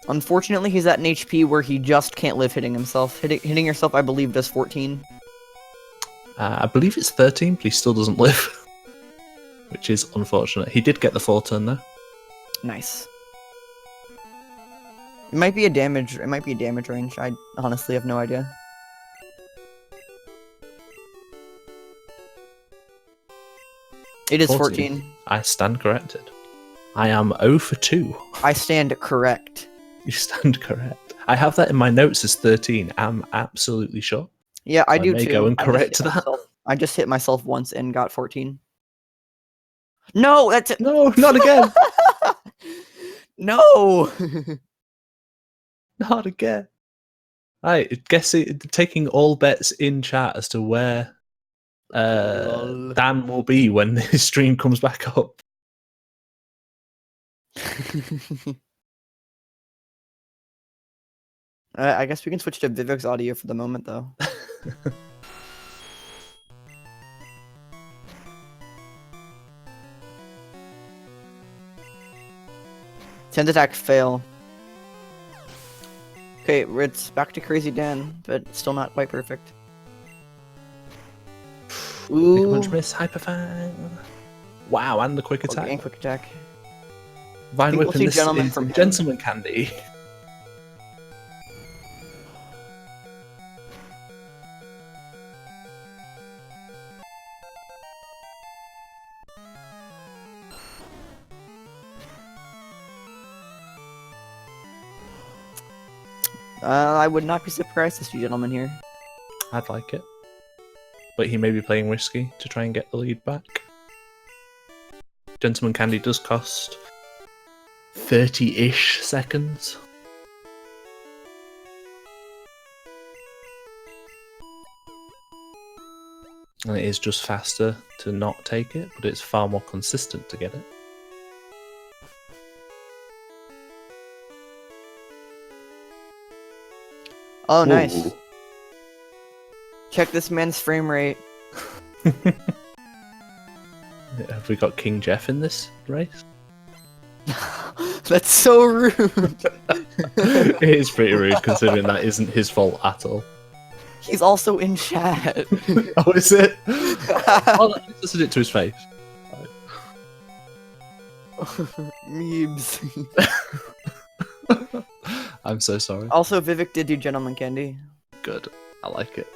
Unfortunately, he's at an HP where he just can't live hitting himself. Hitting yourself, I believe, does 14. I believe it's 13, but he still doesn't live. Which is unfortunate. He did get the 4 turn though. Nice. It might be a damage range. I honestly have no idea. It is 14. I stand corrected. I am 0 for 2. I stand correct. You stand correct. I have that in my notes as 13. I'm absolutely sure. Yeah, I do may too. Go and correct that. I just hit myself once and got 14. No, that's it. No, not again. No. Not again. Right, taking all bets in chat as to where Dan will be when his stream comes back up. I guess we can switch to Vivec's audio for the moment, though. Send attack fail. Okay, it's back to Crazy Dan, but still not quite perfect. Big Ooh. punch miss, hyper fang. Wow, and the quick attack. Okay, and quick attack. Vine we'll whip, see and this Gentleman is from him. Gentleman Candy. I would not be surprised to see Gentleman here. I'd like it. But he may be playing risky to try and get the lead back. Gentleman Candy does cost 30-ish seconds. And it is just faster to not take it, but it's far more consistent to get it. Oh, nice. Ooh. Check this man's frame rate. Have we got King Jeff in this race? That's so rude. It is pretty rude considering that isn't his fault at all. He's also in chat. Oh, is it? Oh, let's it to his face. Meebs. I'm so sorry. Also, Vivec did do Gentleman Candy. Good. I like it.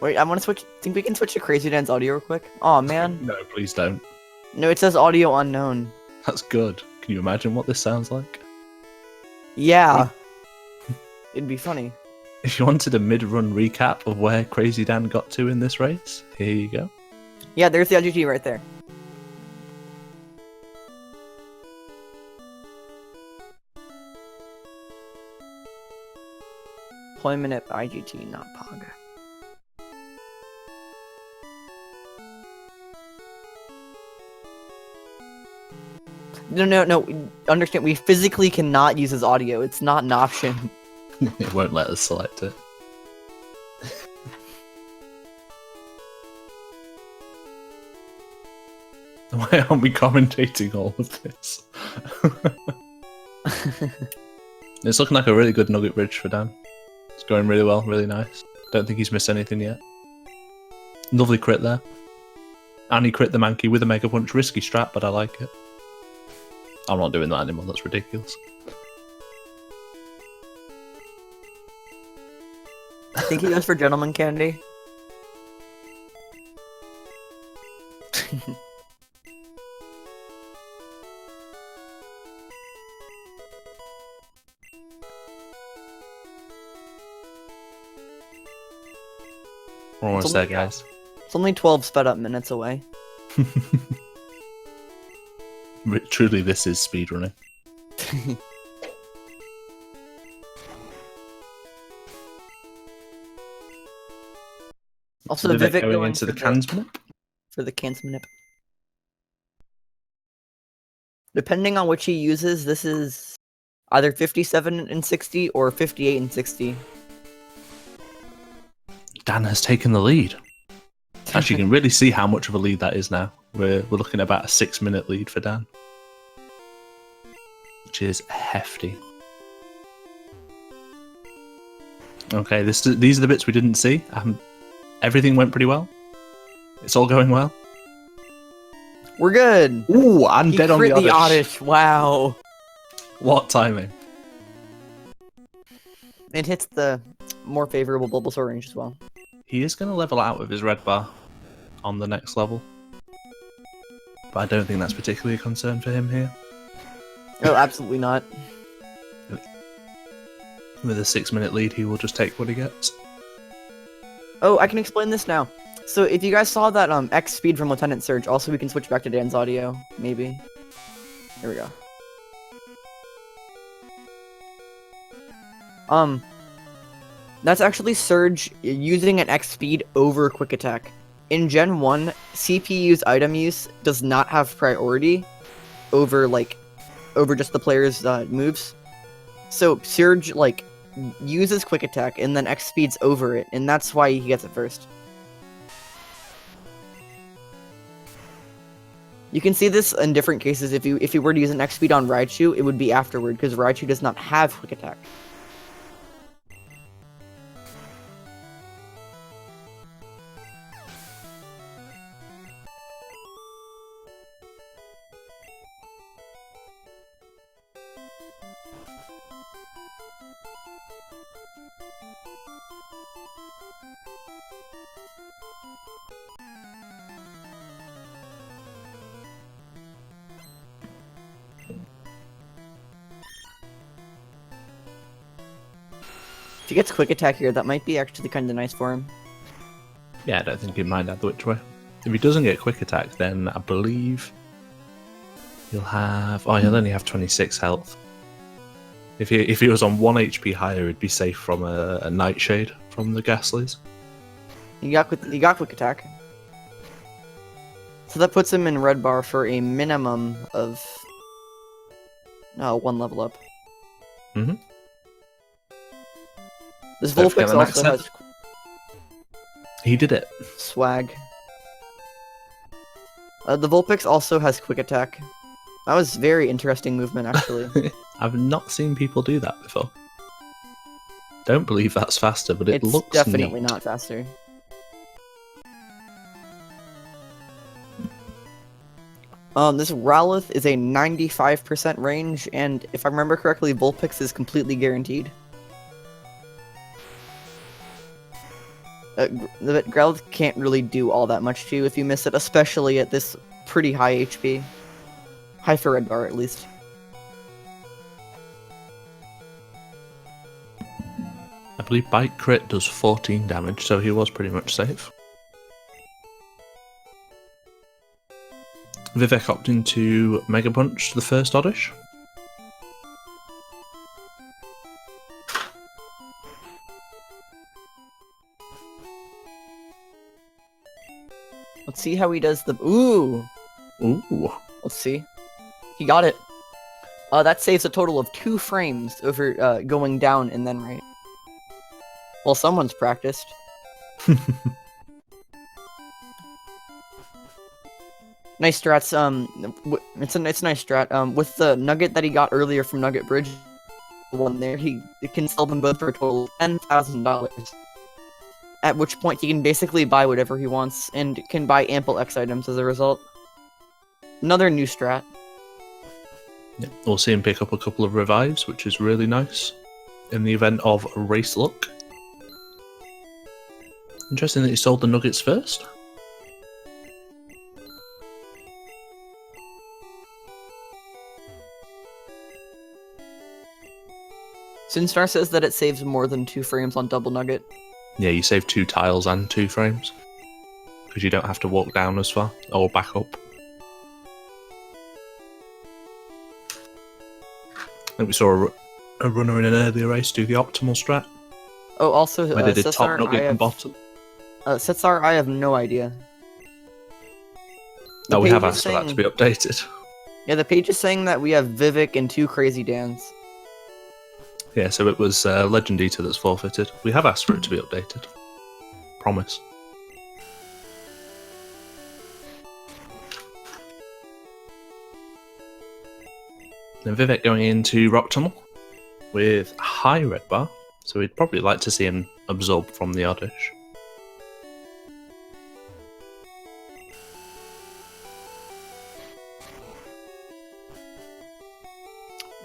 Wait, I want to switch. Think we can switch to Crazy Dan's audio real quick? Oh man. No, please don't. No, it says audio unknown. That's good. Can you imagine what this sounds like? Yeah. It'd be funny. If you wanted a mid-run recap of where Crazy Dan got to in this race, here you go. Yeah, there's the LGT right there. Deployment at IGT, not POG. No. Understand, we physically cannot use his audio. It's not an option. It won't let us select it. Why aren't we commentating all of this? It's looking like a really good nugget bridge for Dan. It's going really well, really nice. Don't think he's missed anything yet. Lovely crit there. And he crit the Mankey with a Mega Punch. Risky strat, but I like it. I'm not doing that anymore, that's ridiculous. I think he goes for Gentleman Candy. We're almost there, guys. It's only 12 sped up minutes away. Truly, this is speedrunning. Also, Vivec going into the Kansmanip. For the Kansmanip. Depending on which he uses, this is either 57 and 60 or 58 and 60. Dan has taken the lead. Actually, you can really see how much of a lead that is now. We're looking at about a 6-minute lead for Dan, which is hefty. Okay, these are the bits we didn't see. Everything went pretty well. It's all going well. We're good. Ooh, I'm dead on the Oddish. Wow. What timing? It hits the more favorable Bulbasaur range as well. He is going to level out with his red bar on the next level. But I don't think that's particularly a concern for him here. Oh, absolutely not. With a 6-minute lead, he will just take what he gets. Oh, I can explain this now. So if you guys saw that X speed from Lieutenant Surge, also we can switch back to Dan's audio, maybe. Here we go. That's actually Surge using an X speed over quick attack. In Gen 1, CPU's item use does not have priority over just the player's moves. So Surge uses quick attack and then X speeds over it, and that's why he gets it first. You can see this in different cases. If you were to use an X speed on Raichu, it would be afterward because Raichu does not have quick attack. If he gets quick attack here, that might be actually kind of nice for him. Yeah, I don't think he'd mind either which way. If he doesn't get quick attack, then I believe he'll have... Oh, he'll only have 26 health. If he was on 1 HP higher, he'd be safe from a Nightshade from the Ghastlies. He got quick attack. So that puts him in red bar for a minimum of 1 level up. Mm-hmm. This Vulpix also has... He did it. Swag. The Vulpix also has quick attack. That was very interesting movement, actually. I've not seen people do that before. Don't believe that's faster, but it looks definitely neat. not faster. This Rowlith is a 95% range, and if I remember correctly, Vulpix is completely guaranteed. The Growlithe can't really do all that much to you if you miss it, especially at this pretty high HP. High for red bar, at least. I believe Bite Crit does 14 damage, so he was pretty much safe. Vivec opting to Mega Punch the first Oddish. Let's see how he does the... Ooh! Ooh. Let's see. He got it. That saves a total of 2 frames over going down and then right. Well, someone's practiced. Nice strats. It's a nice strat. With the nugget that he got earlier from Nugget Bridge, the one there, it can sell them both for a total of $10,000. At which point he can basically buy whatever he wants and can buy ample X items as a result. Another new strat. Yeah, we'll see him pick up a couple of revives, which is really nice in the event of Race Luck. Interesting that he sold the nuggets first. Sinstar says that it saves more than 2 frames on double nugget. Yeah, you save 2 tiles and 2 frames. Because you don't have to walk down as far, or back up. I think we saw a runner in an earlier race do the optimal strat. Oh, also, where they did Cesar, top nugget and bottom. Cesar, I have no idea. No, we have asked for that to be updated. Yeah, the page is saying that we have Vivec and 2 Crazy Dans. Yeah, so it was LegendEater that's forfeited. We have asked for it to be updated. Promise. Then Vivec going into Rock Tunnel with high red bar, so we'd probably like to see him absorb from the Oddish.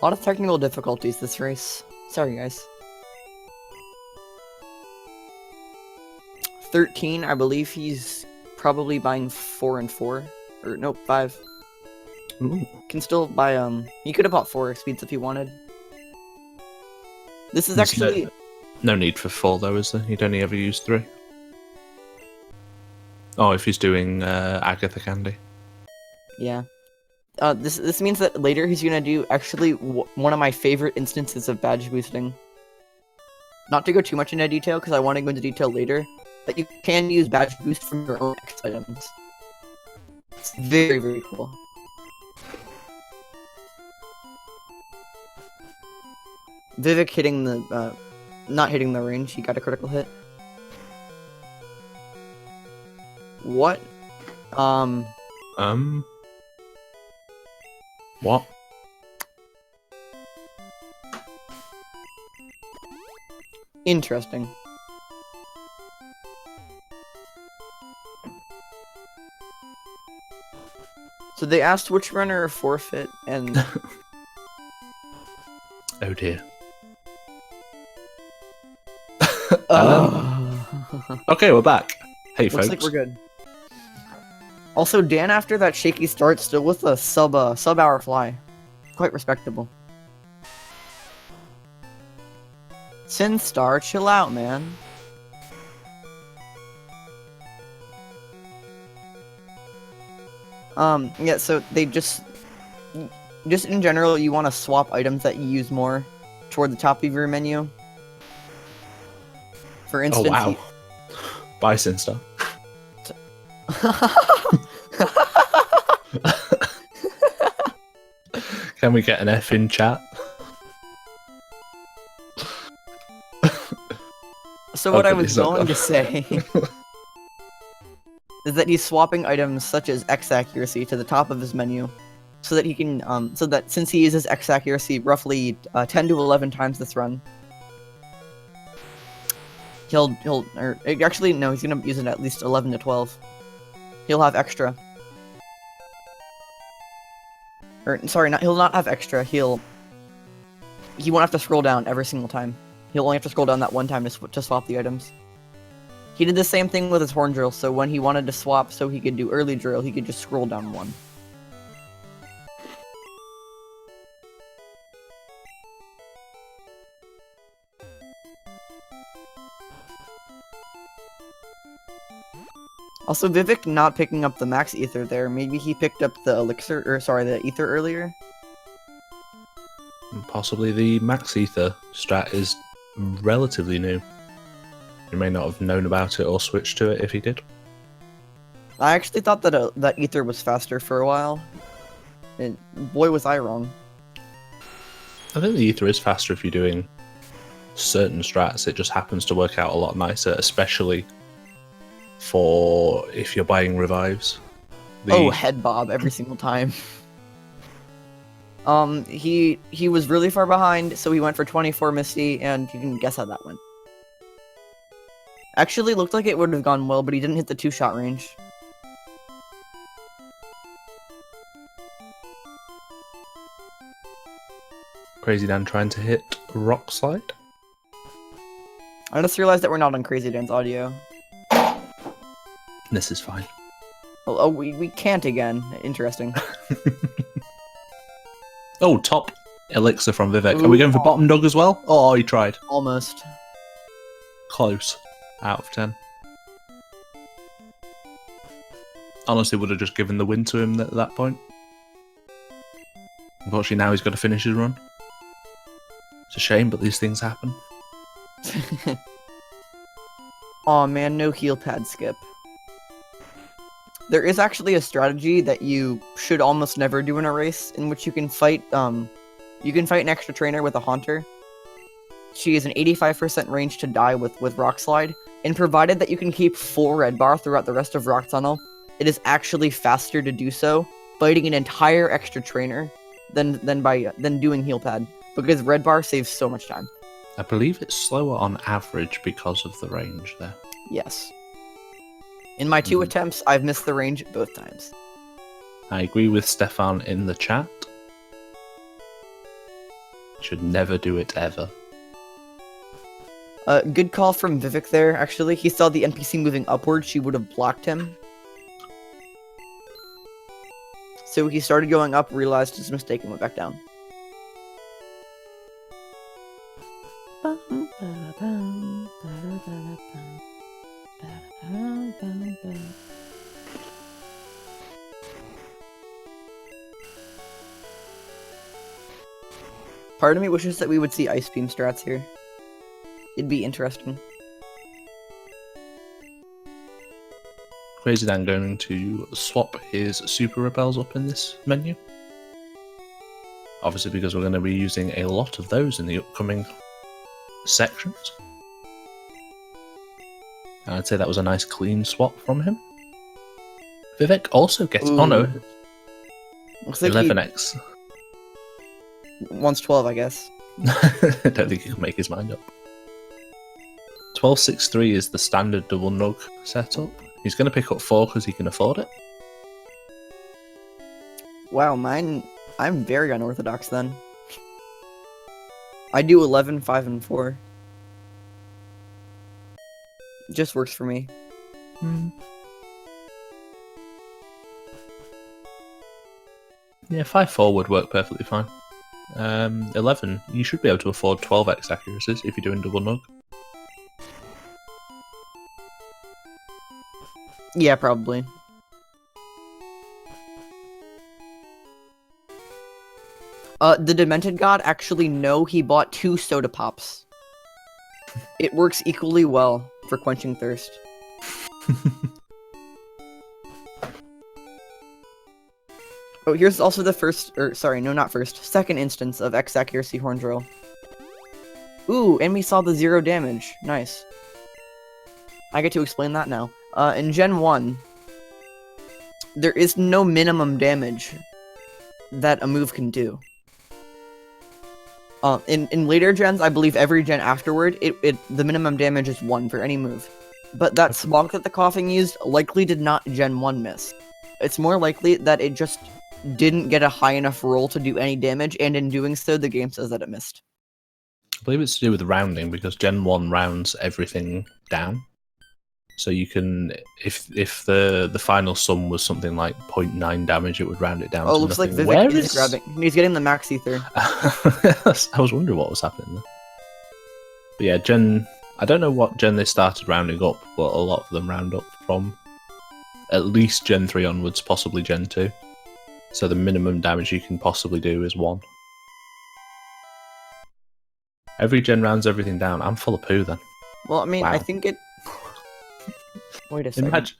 A lot of technical difficulties this race. Sorry, guys. 13, I believe he's probably buying 4 and 4. Or, nope, 5. Ooh. Can still buy, he could have bought 4 speeds if he wanted. This is There's actually... No need for 4, though, is there? He'd only ever use 3. Oh, if he's doing Agatha Candy. Yeah. This means that later he's gonna do actually one of my favorite instances of badge boosting. Not to go too much into detail, because I want to go into detail later, but you can use badge boost from your own X items. It's very, very cool. Vivec hitting the, not hitting the range, he got a critical hit. What? What? Interesting. So they asked which runner forfeit, and Oh dear. Okay, we're back. Hey, looks folks. like we're good. Also, Dan, after that shaky start, still with a sub-hour fly. Quite respectable. Sin Star, chill out, man. Yeah, so they just in general, you want to swap items that you use more toward the top of your menu. For Oh instance, wow. Bison Star. Can we get an F in chat? So what I Okay, was he's not going gone. to say is that he's swapping items such as X accuracy to the top of his menu, so that he can so that since he uses X accuracy roughly 10 to 11 times this run, or actually no, he's gonna use it at least 11 to 12. He'll have extra. Or sorry, he'll not have extra. He won't have to scroll down every single time. He'll only have to scroll down that one time to swap the items. He did the same thing with his horn drill, so when he wanted to swap so he could do early drill, he could just scroll down one. Also, Vivec not picking up the max ether there. Maybe he picked up the elixir, or sorry, the ether earlier. And possibly the Max Ether strat is relatively new. You may not have known about it or switched to it if he did. I actually thought that that ether was faster for a while. And boy, was I wrong. I think the Ether is faster if you're doing certain strats. It just happens to work out a lot nicer, especially for if you're buying revives. Oh, head bob every single time. He was really far behind, so he went for 24 Misty, and you can guess how that went. Actually, looked like it would have gone well, but he didn't hit the 2-shot range. Crazy Dan trying to hit Rock Slide. I just realized that we're not on Crazy Dan's audio. This is fine. Oh, we can't again. Interesting. Oh, top elixir from Vivec. Are we going for bottom dog as well? Oh, he tried. Almost. Close. Out of 10. Honestly, would have just given the win to him at that point. Unfortunately, now he's got to finish his run. It's a shame, but these things happen. Aw man, no heal pad skip. There is actually a strategy that you should almost never do in a race, in which you can fight an extra trainer with a Haunter. She has an 85% range to die with Rock Slide, and provided that you can keep full red bar throughout the rest of Rock Tunnel, it is actually faster to do so, fighting an entire extra trainer, than doing heal pad, because red bar saves so much time. I believe it's slower on average because of the range there. Yes. In my 2 attempts, I've missed the range both times. I agree with Stefan in the chat. Should never do it ever. Good call from Vivec there, actually. He saw the NPC moving upward, she would have blocked him. So he started going up, realized his mistake, and went back down. Part of me wishes that we would see Ice Beam strats here. It'd be interesting. Crazy Dan going to swap his super repels up in this menu. Obviously because we're going to be using a lot of those in the upcoming sections. And I'd say that was a nice clean swap from him. Vivec also gets... Ooh. Oh no. Looks like 11x. Once 12, I guess. I don't think he can make his mind up. 1263 is the standard double nug setup. He's going to pick up 4 because he can afford it. Wow, I'm very unorthodox then. I do 11, 5, and 4. Just works for me. Yeah, 5-4 would work perfectly fine. 11, you should be able to afford 12x accuracies if you're doing double nug. Yeah, probably. The Demented God, actually, no, he bought 2 soda pops. It works equally well for quenching thirst. Oh, here's also the second instance of X accuracy horn drill. Ooh, and we saw the 0 damage. Nice. I get to explain that now. In Gen 1, there is no minimum damage that a move can do. In later gens, I believe every gen afterward, the minimum damage is 1 for any move. But that Smog that the Coughing used likely did not Gen 1 miss. It's more likely that it just didn't get a high enough roll to do any damage, and in doing so, the game says that it missed. I believe it's to do with rounding, because Gen 1 rounds everything down. So you can, if the final sum was something like 0.9 damage, it would round it down to looks nothing. like Vivec is grabbing. He's getting the max ether. I was wondering what was happening there. But yeah, I don't know what gen they started rounding up, but a lot of them round up from at least Gen 3 onwards, possibly Gen 2. So the minimum damage you can possibly do is 1. Every gen rounds everything down. I'm full of poo then. Well, I mean, Wow. I think it... Wait a second. Imagine.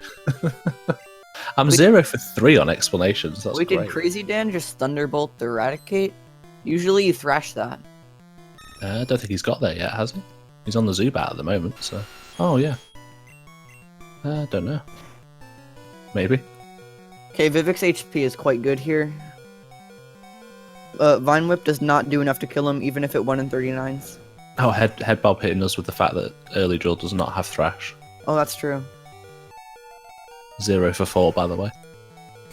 I'm 0 for 3 on explanations. That's Wait, great. did Crazy Dan just Thunderbolt the Eradicate? Usually you thrash that. I don't think he's got there yet, has he? He's on the Zubat at the moment, so... Oh, yeah. Don't know. Maybe. Okay, Vivec's HP is quite good here. Vine Whip does not do enough to kill him, even if it won in 39s. Oh, head Bob hitting us with the fact that early drill does not have thrash. Oh, that's true. 0 for 4, by the way.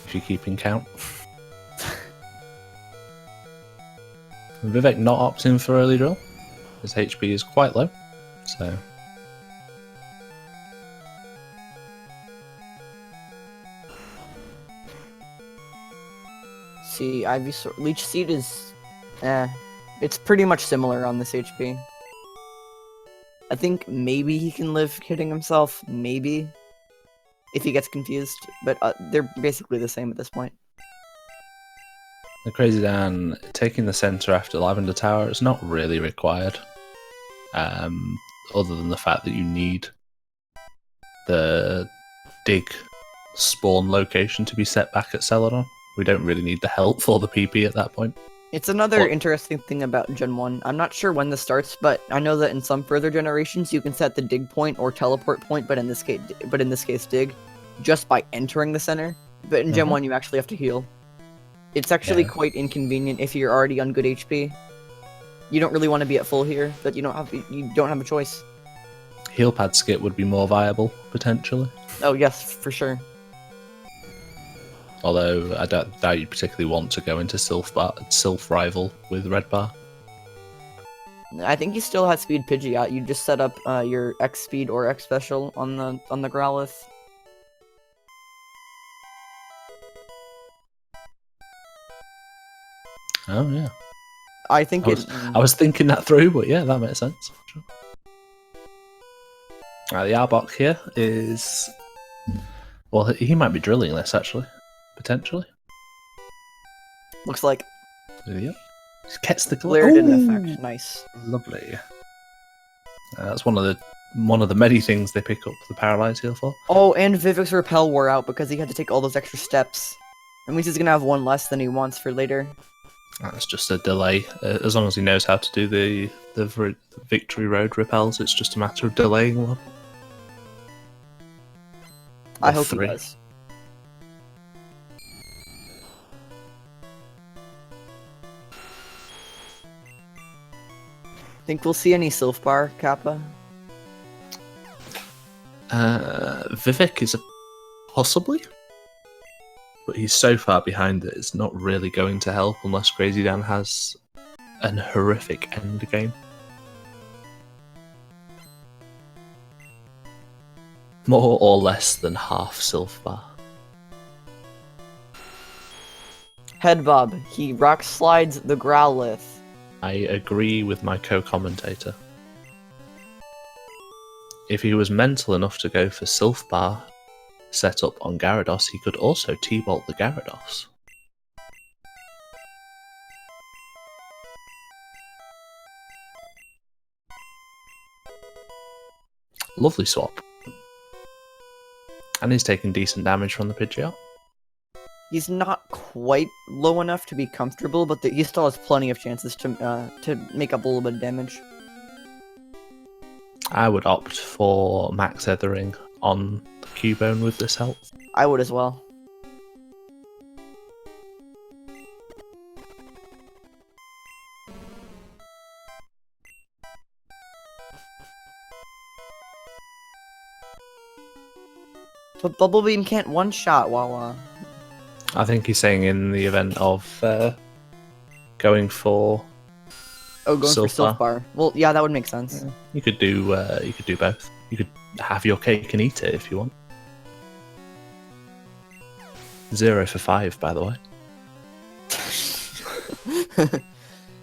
If you're keeping count. Vivec not opting for early drill. His HP is quite low, so... See, Leech Seed is... it's pretty much similar on this HP. I think maybe he can live hitting himself, maybe. If he gets confused, but they're basically the same at this point. The Crazy Dan taking the center after Lavender Tower is not really required. Other than the fact that you need the dig spawn location to be set back at Celadon. We don't really need the health or the PP at that point. It's another interesting thing about Gen 1. I'm not sure when this starts, but I know that in some further generations you can set the dig point or teleport point, but in this case dig, just by entering the center. But in Gen 1 you actually have to heal. It's actually quite inconvenient if you're already on good HP. You don't really want to be at full here, but you don't have a choice. Heal pad skip would be more viable, potentially. Oh yes, for sure. Although I doubt you particularly want to go into Sylph Rival with Red Bar. I think you still have Speed Pidgeot. You just set up your X Speed or X Special on the Growlithe. Oh yeah. I think I was thinking that through, but yeah, that makes sense. Sure. The Arbok here is... Well, he might be drilling this, actually. Potentially. Looks like. Yep. Gets the Glared in effect. Nice. Lovely. That's one of the many things they pick up the Paralyze heal for. Oh, and Vivec's Repel wore out because he had to take all those extra steps. That means he's gonna have one less than he wants for later. That's just a delay. As long as he knows how to do the Victory Road repels, it's just a matter of delaying one. I hope he does. Think we'll see any Sylph Bar, Kappa? Vivec is a possibly, but he's so far behind that it's not really going to help unless krazyd4n has an horrific end game. More or less than half Sylph Bar. Head Bob, he rock slides the Growlithe. I agree with my co-commentator. If he was mental enough to go for Sylph Bar set up on Gyarados, he could also T-Bolt the Gyarados. Lovely swap. And he's taking decent damage from the Pidgeot. He's not quite low enough to be comfortable, but he still has plenty of chances to make up a little bit of damage. I would opt for max Ethering on the Cubone with this health. I would as well. But Bubble Beam can't one-shot Wawa. I think he's saying in the event of going for Oh, going Sylph for Sylph Bar. Well, yeah, that would make sense. Yeah. You could do both. You could have your cake and eat it if you want. 0 for 5, by the way.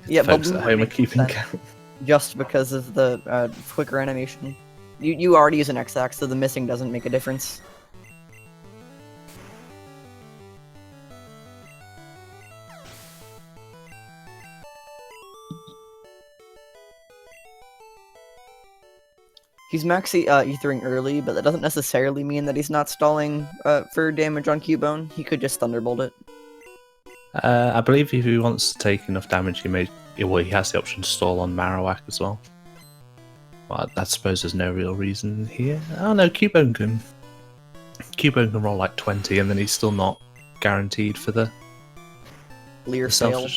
Yeah, folks Bubble at home are Beam keeping makes count. sense, just because of the quicker animation. You already use an X-Ax, so the missing doesn't make a difference. He's maxi ethering early, but that doesn't necessarily mean that he's not stalling for damage on Cubone. He could just Thunderbolt it. I believe if he wants to take enough damage, he has the option to stall on Marowak as well. Well, I suppose there's no real reason here. Oh no, Cubone can roll like 20, and then he's still not guaranteed for the Leer fail.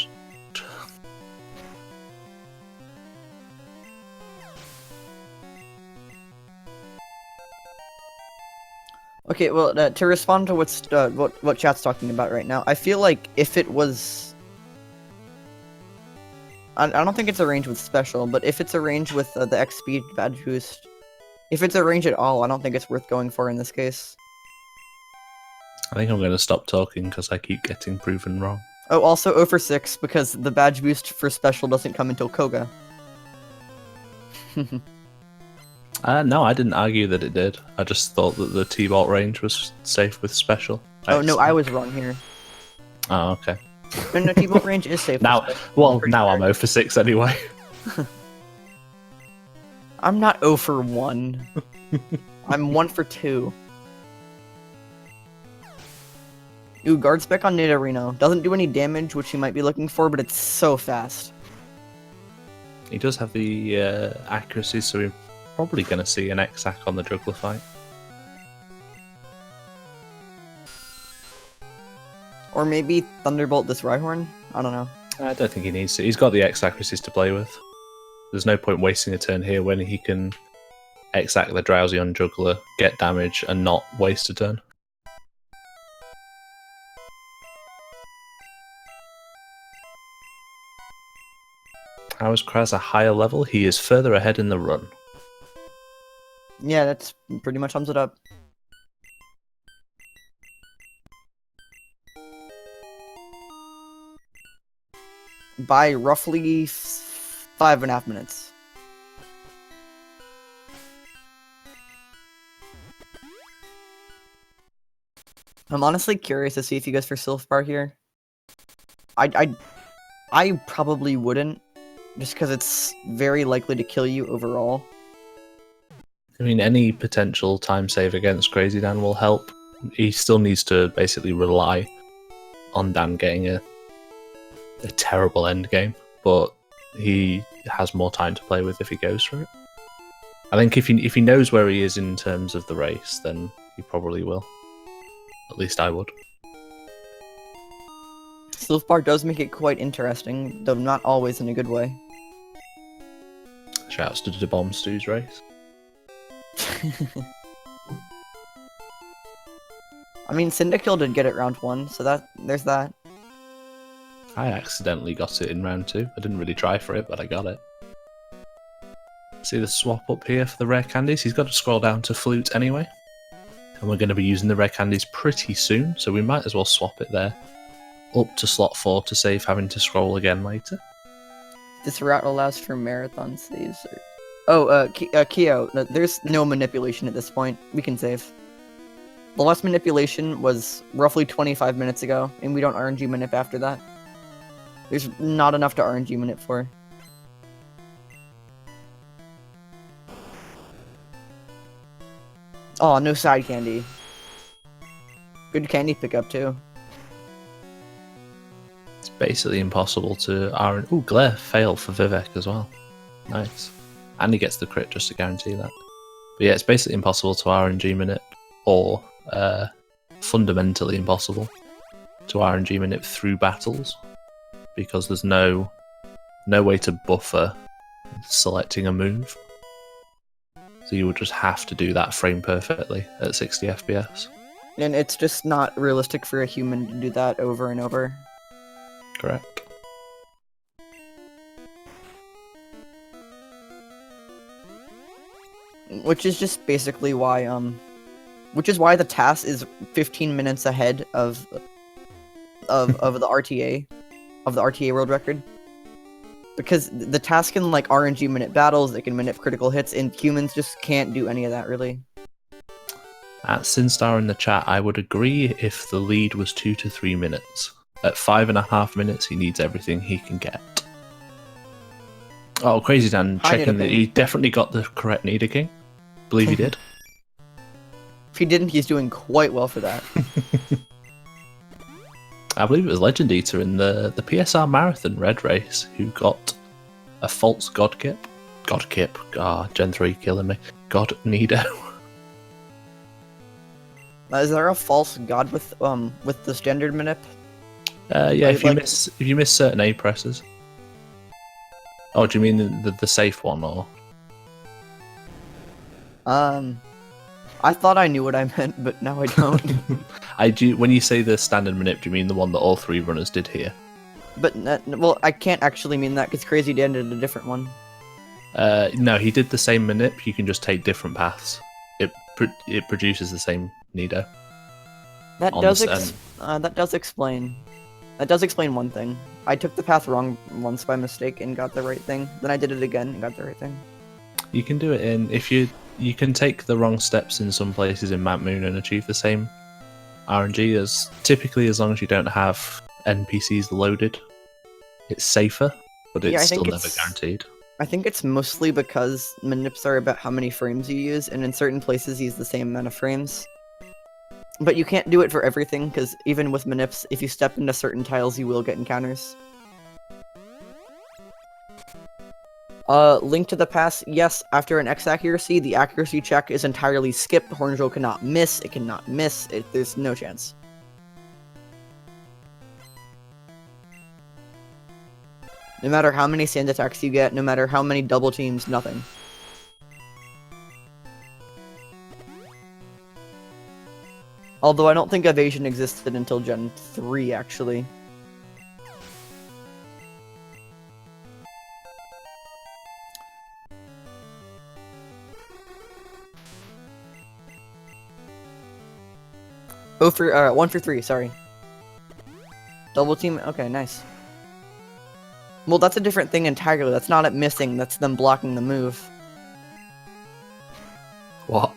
Okay, well, to respond to what chat's talking about right now, I feel like if it was... I don't think it's a range with special, but if it's a range with the X speed badge boost, if it's a range at all, I don't think it's worth going for in this case. I think I'm going to stop talking because I keep getting proven wrong. Oh, also 0 for 6, because the badge boost for special doesn't come until Koga. No, I didn't argue that it did. I just thought that the T-Bolt range was safe with special. Oh, no, I was wrong here. Oh, okay. No, T-Bolt range is safe. Now, well, now I'm 0 for 6 anyway. I'm not 0 for 1. I'm 1 for 2. Ooh, guard spec on Nidorino. Doesn't do any damage, which you might be looking for, but it's so fast. He does have the accuracy, so we're probably going to see an X-Sack on the Juggler fight. Or maybe Thunderbolt this Rhyhorn? I don't know. I don't think he needs to. He's got the X-Accuracies to play with. There's no point wasting a turn here when he can X-Sack the Drowsy on Juggler, get damage, and not waste a turn. How is Kraz a higher level? He is further ahead in the run. Yeah, that's pretty much sums it up. By roughly 5.5 minutes. I'm honestly curious to see if he goes for Sylph Bar here. I probably wouldn't, just because it's very likely to kill you overall. I mean, any potential time save against krazyd4n will help. He still needs to basically rely on Dan getting a terrible end game, but he has more time to play with if he goes for it. I think if he knows where he is in terms of the race, then he probably will. At least I would. Sylph Bar does make it quite interesting, though not always in a good way. Shouts to the Bomb Stews race. I mean, Cyndaquil did get it round 1, so there's that. I accidentally got it in round 2. I didn't really try for it, but I got it. See the swap up here for the rare candies? He's got to scroll down to Flute anyway. And we're going to be using the rare candies pretty soon, so we might as well swap it there. Up to slot 4 to save having to scroll again later. This route allows for marathon saves. Oh, Keo, no, there's no manipulation at this point. We can save. The last manipulation was roughly 25 minutes ago, and we don't RNG manip after that. There's not enough to RNG manip for. Oh, no side candy. Good candy pickup, too. It's basically impossible to RNG. Ooh, Glare fail for Vivec as well. Nice. And he gets the crit just to guarantee that. But yeah, it's basically impossible to RNG manip, or fundamentally impossible to RNG manip through battles, because there's no way to buffer selecting a move. So you would just have to do that frame perfectly at 60 FPS. And it's just not realistic for a human to do that over and over. Correct. Which is just basically why, which is why the task is 15 minutes ahead of the RTA, of the RTA world record. Because the task can, like, RNG minute battles, they can minute critical hits, and humans just can't do any of that, really. At Sinstar in the chat, I would agree if the lead was 2 to 3 minutes. At 5.5 minutes, he needs everything he can get. Oh, Crazy Dan, checking that he definitely got the correct Nidoking. Believe he did. If he didn't, he's doing quite well for that. I believe it was LegendEater in the PSR Marathon Red Race who got a false Godkip. Godkip. Ah, Gen 3 killing me. God Nido. Is there a false god with the standard manip? Yeah, if you miss certain A presses. Oh, do you mean the safe one, or? I thought I knew what I meant, but now I don't. I do. When you say the standard manip, do you mean the one that all 3 runners did here? But well, I can't actually mean that because Crazy Dan did a different one. No, he did the same manip. You can just take different paths. It produces the same Nido. That does explain. That does explain one thing. I took the path wrong once by mistake and got the right thing. Then I did it again and got the right thing. You can do it if you can take the wrong steps in some places in Mount Moon and achieve the same RNG as typically, as long as you don't have NPCs loaded. It's safer, but it's still never guaranteed. I think it's mostly because manips are about how many frames you use, and in certain places use the same amount of frames. But you can't do it for everything, because even with manips, if you step into certain tiles, you will get encounters. Link to the Past, yes, after an X accuracy, the accuracy check is entirely skipped. Hornjo cannot miss, it cannot miss, there's no chance. No matter how many sand attacks you get, no matter how many double teams, nothing. Although I don't think evasion existed until Gen 3, actually. Oh, for 1 for 3, sorry. Double team, okay, nice. Well, that's a different thing entirely. That's not it missing, that's them blocking the move. What?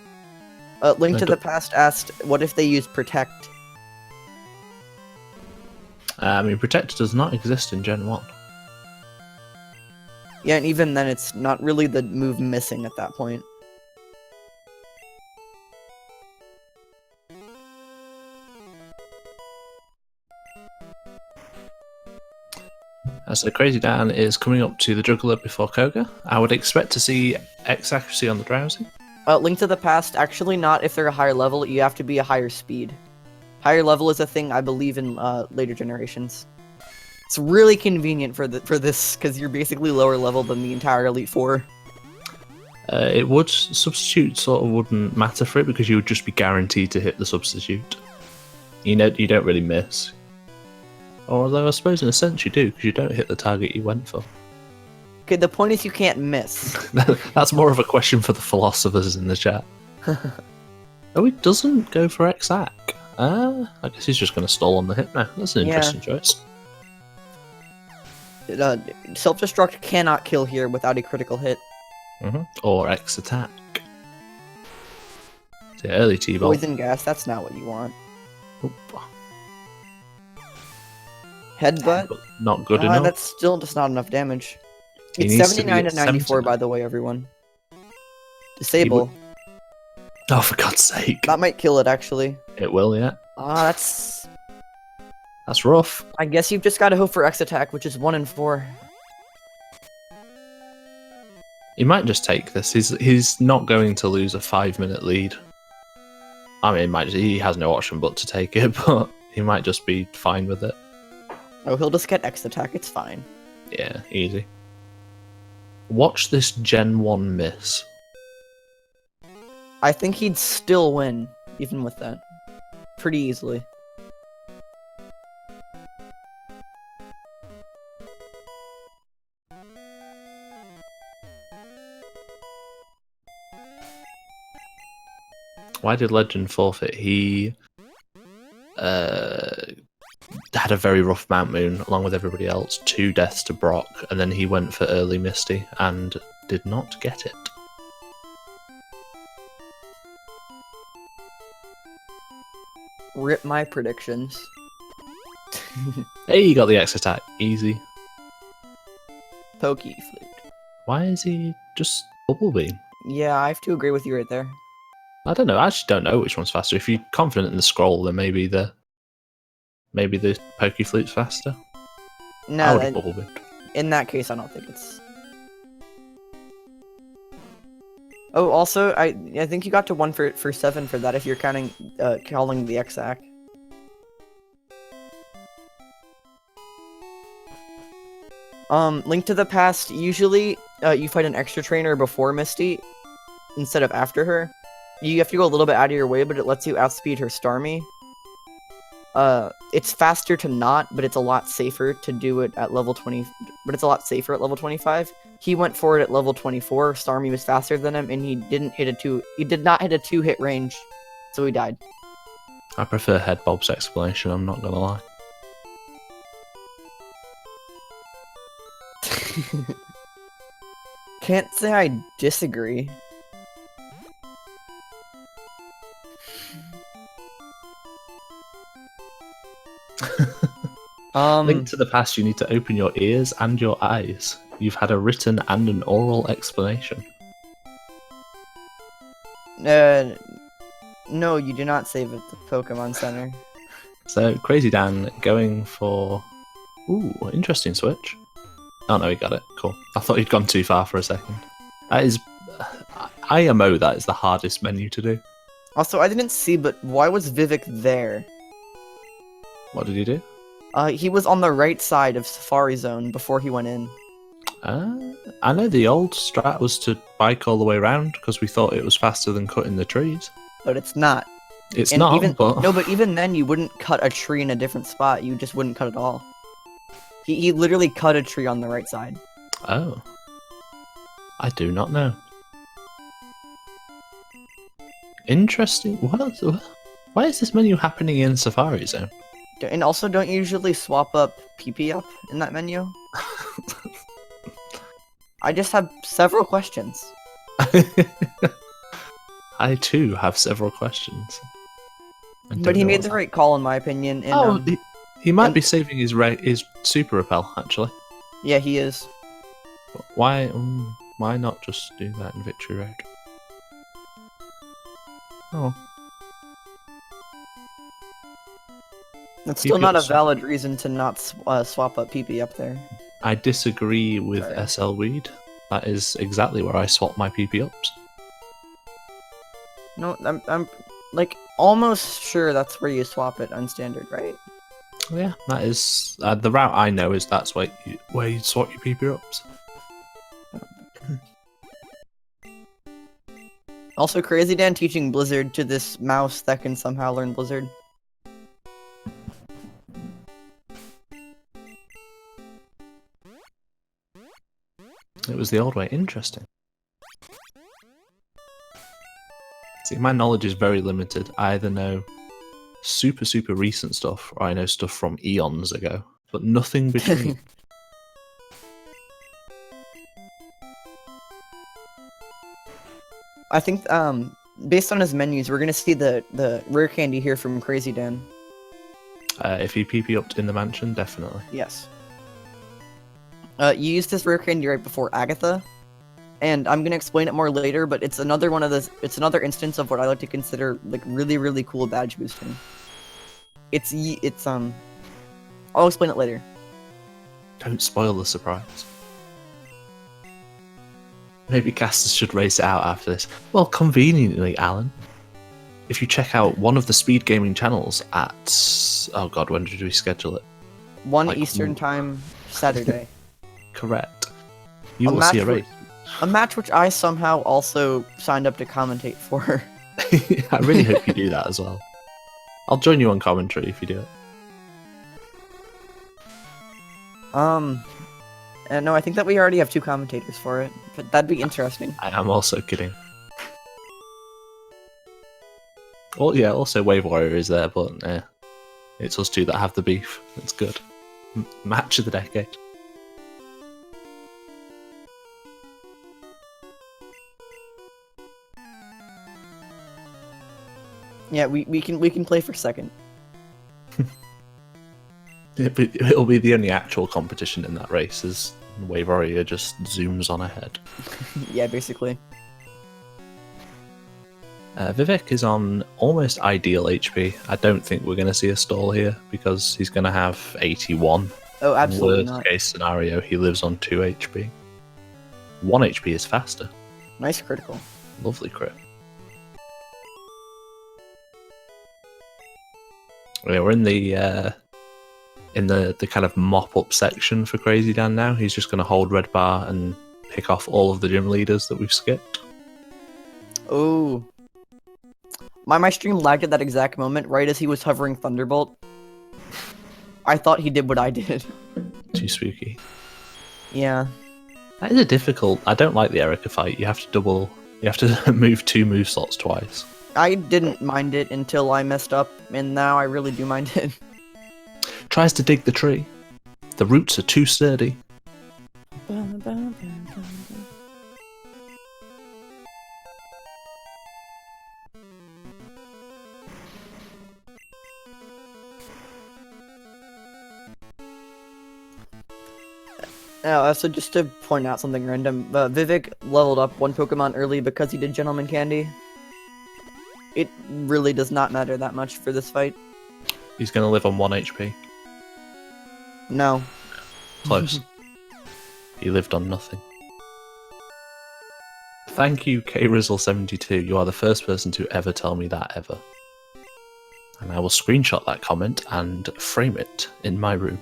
Link to the Past asked, what if they use Protect? I mean, Protect does not exist in Gen 1. Yeah, and even then, it's not really the move missing at that point. As the Crazy Dan is coming up to the Juggler before Koga, I would expect to see X accuracy on the Drowsy. Link to the Past, actually not if they're a higher level, you have to be a higher speed. Higher level is a thing I believe in later generations. It's really convenient for this, because you're basically lower level than the entire Elite Four. It would substitute sort of wouldn't matter for it because you would just be guaranteed to hit the substitute. You don't really miss. Although I suppose in a sense you do because you don't hit the target you went for. Okay, the point is you can't miss. That's more of a question for the philosophers in the chat. Oh, he doesn't go for X-Ack. I guess he's just going to stall on the hit now. That's an interesting choice. Self-destruct cannot kill here without a critical hit. Or X-Attack. So early T-ball. Poison gas, that's not what you want. Oop. Headbutt? Not good enough. That's still just not enough damage. He It's needs to be 79 at to 94, 79. by the way, everyone. Disable. Oh, for God's sake. That might kill it, actually. It will, yeah. That's rough. I guess you've just got to hope for X attack, which is 1 in 4. He might just take this. He's not going to lose a 5-minute lead. I mean, he has no option but to take it, but he might just be fine with it. Oh, he'll just get X attack, it's fine. Yeah, easy. Watch this Gen 1 miss. I think he'd still win, even with that. Pretty easily. Why did Legend forfeit? He had a very rough Mount Moon, along with everybody else. 2 deaths to Brock, and then he went for early Misty, and did not get it. Rip my predictions. Hey, you got the X attack. Easy. Pokey Flute. Why is he just Bubble Beam? Yeah, I have to agree with you right there. I don't know. I actually don't know which one's faster. If you're confident in the scroll, then maybe the Pokey Flute's faster. I No, would have Bubble Beam. in that case, I don't think it's... Oh, also, I think you got to 1 for 7 for that if you're counting, calling the X-Ack. Link to the Past, usually, you fight an extra trainer before Misty, instead of after her. You have to go a little bit out of your way, but it lets you outspeed her Starmie. It's faster to not, but it's a lot safer to do it at level 20, but it's a lot safer at level 25. He went for it at level 24, Starmie was faster than him, and he did not hit a 2-hit range, so he died. I prefer Head Bob's explanation, I'm not gonna lie. Can't say I disagree. Link to the Past, you need to open your ears and your eyes. You've had a written and an oral explanation. No, you do not save at the Pokemon Center. So, Crazy Dan going for... Ooh, interesting switch. Oh no, he got it. Cool. I thought he'd gone too far for a second. That is... IMO, that is the hardest menu to do. Also, I didn't see, but why was Vivec there? What did he do? He was on the right side of Safari Zone before he went in. I know the old strat was to bike all the way around because we thought it was faster than cutting the trees. But it's not. It's not, but... No, but even then you wouldn't cut a tree in a different spot, you just wouldn't cut it all. He literally cut a tree on the right side. Oh. I do not know. Interesting. What? Why is this menu happening in Safari Zone? And also, don't you usually swap up PP up in that menu? I just have several questions. I too have several questions. But he made the right call, in my opinion. And, he might be saving his super repel, actually. Yeah, he is. But why not just do that in Victory Road? Oh. That's still not a valid reason to not swap up PP up there. I disagree with SL Weed. That is exactly where I swap my PP ups. No, I'm like almost sure that's where you swap it on standard, right? Yeah, that is the route I know is that's where you swap your PP ups. Also, krazyd4n teaching Blizzard to this mouse that can somehow learn Blizzard. It was the old way. Interesting. See, my knowledge is very limited. I either know super, super recent stuff, or I know stuff from eons ago, but nothing between. I think, based on his menus, we're gonna see the rare candy here from krazyd4n. If he PP upped in the mansion, definitely. Yes. You used this rare candy right before Agatha, and I'm gonna explain it more later, but it's another one of those. It's another instance of what I like to consider like really, really cool badge boosting. I'll explain it later. Don't spoil the surprise. Maybe casters should race it out after this. Well, conveniently, Alan, if you check out one of the SpeedGaming channels at... Oh god, when did we schedule it? 1 Eastern Time, Saturday. Correct. You will see a race. A match which I somehow also signed up to commentate for. I really hope you do that as well. I'll join you on commentary if you do it. No, I think that we already have 2 commentators for it, but that'd be interesting. I am also kidding. Oh yeah, also Wave Warrior is there, but it's us two that have the beef. It's good. Match of the decade. Yeah, we can play for second. It'll be the only actual competition in that race, as Wave Warrior just zooms on ahead. Yeah, basically. Vivec is on almost ideal HP. I don't think we're going to see a stall here, because he's going to have 81. Oh, absolutely Worst not. case scenario, he lives on 2 HP. 1 HP is faster. Nice critical. Lovely crit. Yeah, we're in the kind of mop-up section for krazyd4n now. He's just going to hold red bar and pick off all of the gym leaders that we've skipped. Oh. My stream lagged at that exact moment, right as he was hovering Thunderbolt. I thought he did what I did. Too spooky. Yeah. That is a difficult... I don't like the Erica fight. You have to move 2 move slots twice. I didn't mind it until I messed up, and now I really do mind it. Tries to dig the tree. The roots are too sturdy. So just to point out something random, Vivec leveled up 1 Pokemon early because he did Gentleman Candy. It really does not matter that much for this fight. He's going to live on 1 HP. No. Close. He lived on nothing. Thank you, KRizzle72. You are the first person to ever tell me that ever. And I will screenshot that comment and frame it in my room.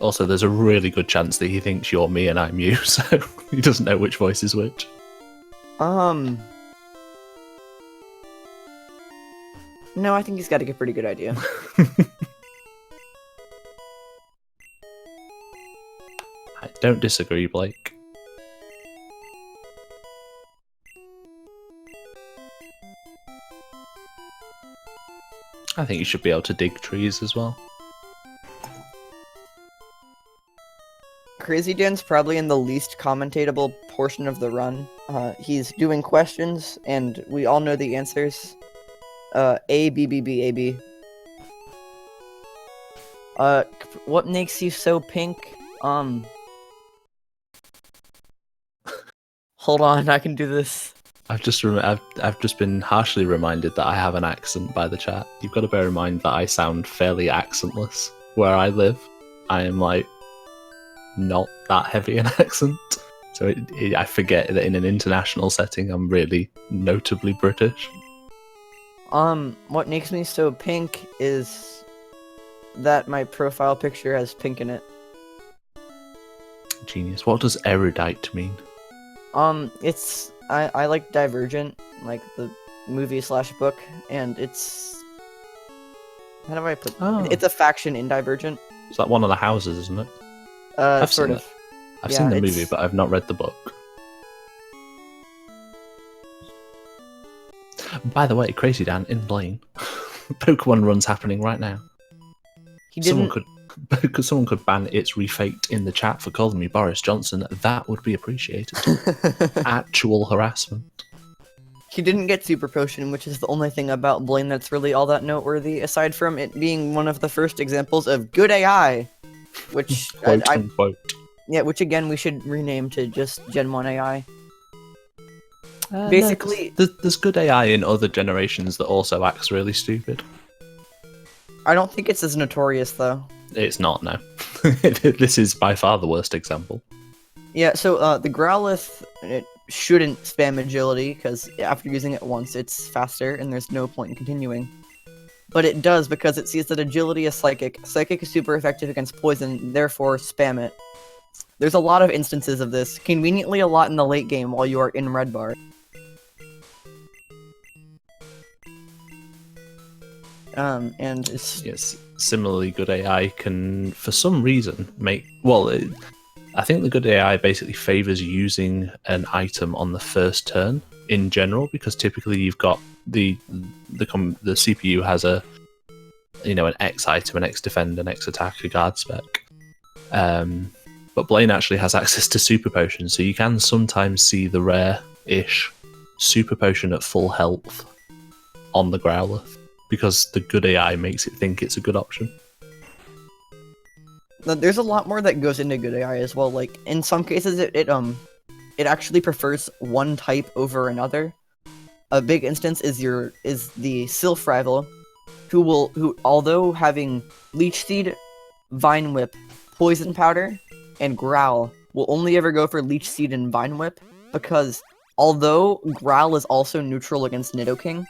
Also, there's a really good chance that he thinks you're me and I'm you, so he doesn't know which voice is which. No, I think he's got a pretty good idea. I don't disagree, Blake. I think you should be able to dig trees as well. krazyd4n's probably in the least commentatable portion of the run. He's doing questions, and we all know the answers. A, B, B, B, A, B. What makes you so pink? Hold on, I can do this. I've just been harshly reminded that I have an accent by the chat. You've got to bear in mind that I sound fairly accentless where I live. I am like not that heavy an accent, so I forget that in an international setting I'm really notably British. What makes me so pink is that my profile picture has pink in it. Genius. What does erudite mean? It's I like Divergent, like the movie/book, and it's how do I put? Oh, It's a faction in Divergent. it's like one of the houses, isn't it? I've Sort seen of. it. I've Yeah, seen the movie, but I've not read the book. By the way, Crazy Dan in Blaine, Pokemon run's happening right now. he didn't. Someone could ban its refaked in the chat for calling me Boris Johnson. That would be appreciated. Actual harassment. He didn't get Super Potion, which is the only thing about Blaine that's really all that noteworthy, aside from it being one of the first examples of good AI, which Quote unquote. yeah, which again we should rename to just Gen 1 AI. Basically, no, there's good AI in other generations that also acts really stupid. I don't think it's as notorious though. It's not, no. This is by far the worst example. Yeah, so the Growlithe, it shouldn't spam agility, because after using it once, it's faster, and there's no point in continuing. But it does, because it sees that agility is psychic. Psychic is super effective against poison, therefore spam it. There's a lot of instances of this, conveniently a lot in the late game while you are in red bar. And it's... Yes, similarly good AI can, for some reason, make... Well, I think the good AI basically favors using an item on the first turn in general, because typically you've got the CPU has a, you know, an X item, an X defend, an X attack, a guard spec. But Blaine actually has access to Super Potion, so you can sometimes see the rare-ish Super Potion at full health on the Growlithe, because the good AI makes it think it's a good option. There's a lot more that goes into good AI as well. Like in some cases, it actually prefers one type over another. A big instance is the Sylph rival, who although having Leech Seed, Vine Whip, Poison Powder, and Growl, will only ever go for Leech Seed and Vine Whip, because although Growl is also neutral against Nidoking,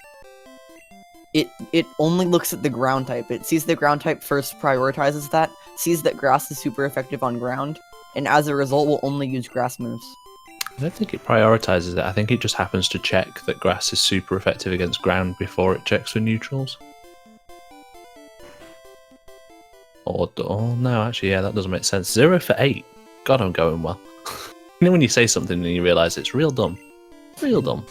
it only looks at the ground type. It sees the ground type first, prioritizes that, sees that grass is super effective on ground, and as a result will only use grass moves. I don't think it prioritizes it. I think it just happens to check that grass is super effective against ground before it checks for neutrals. Or no, actually, yeah, that doesn't make sense. 0 for 8. God, I'm going well. You know when you say something and you realise it's real dumb? Real dumb.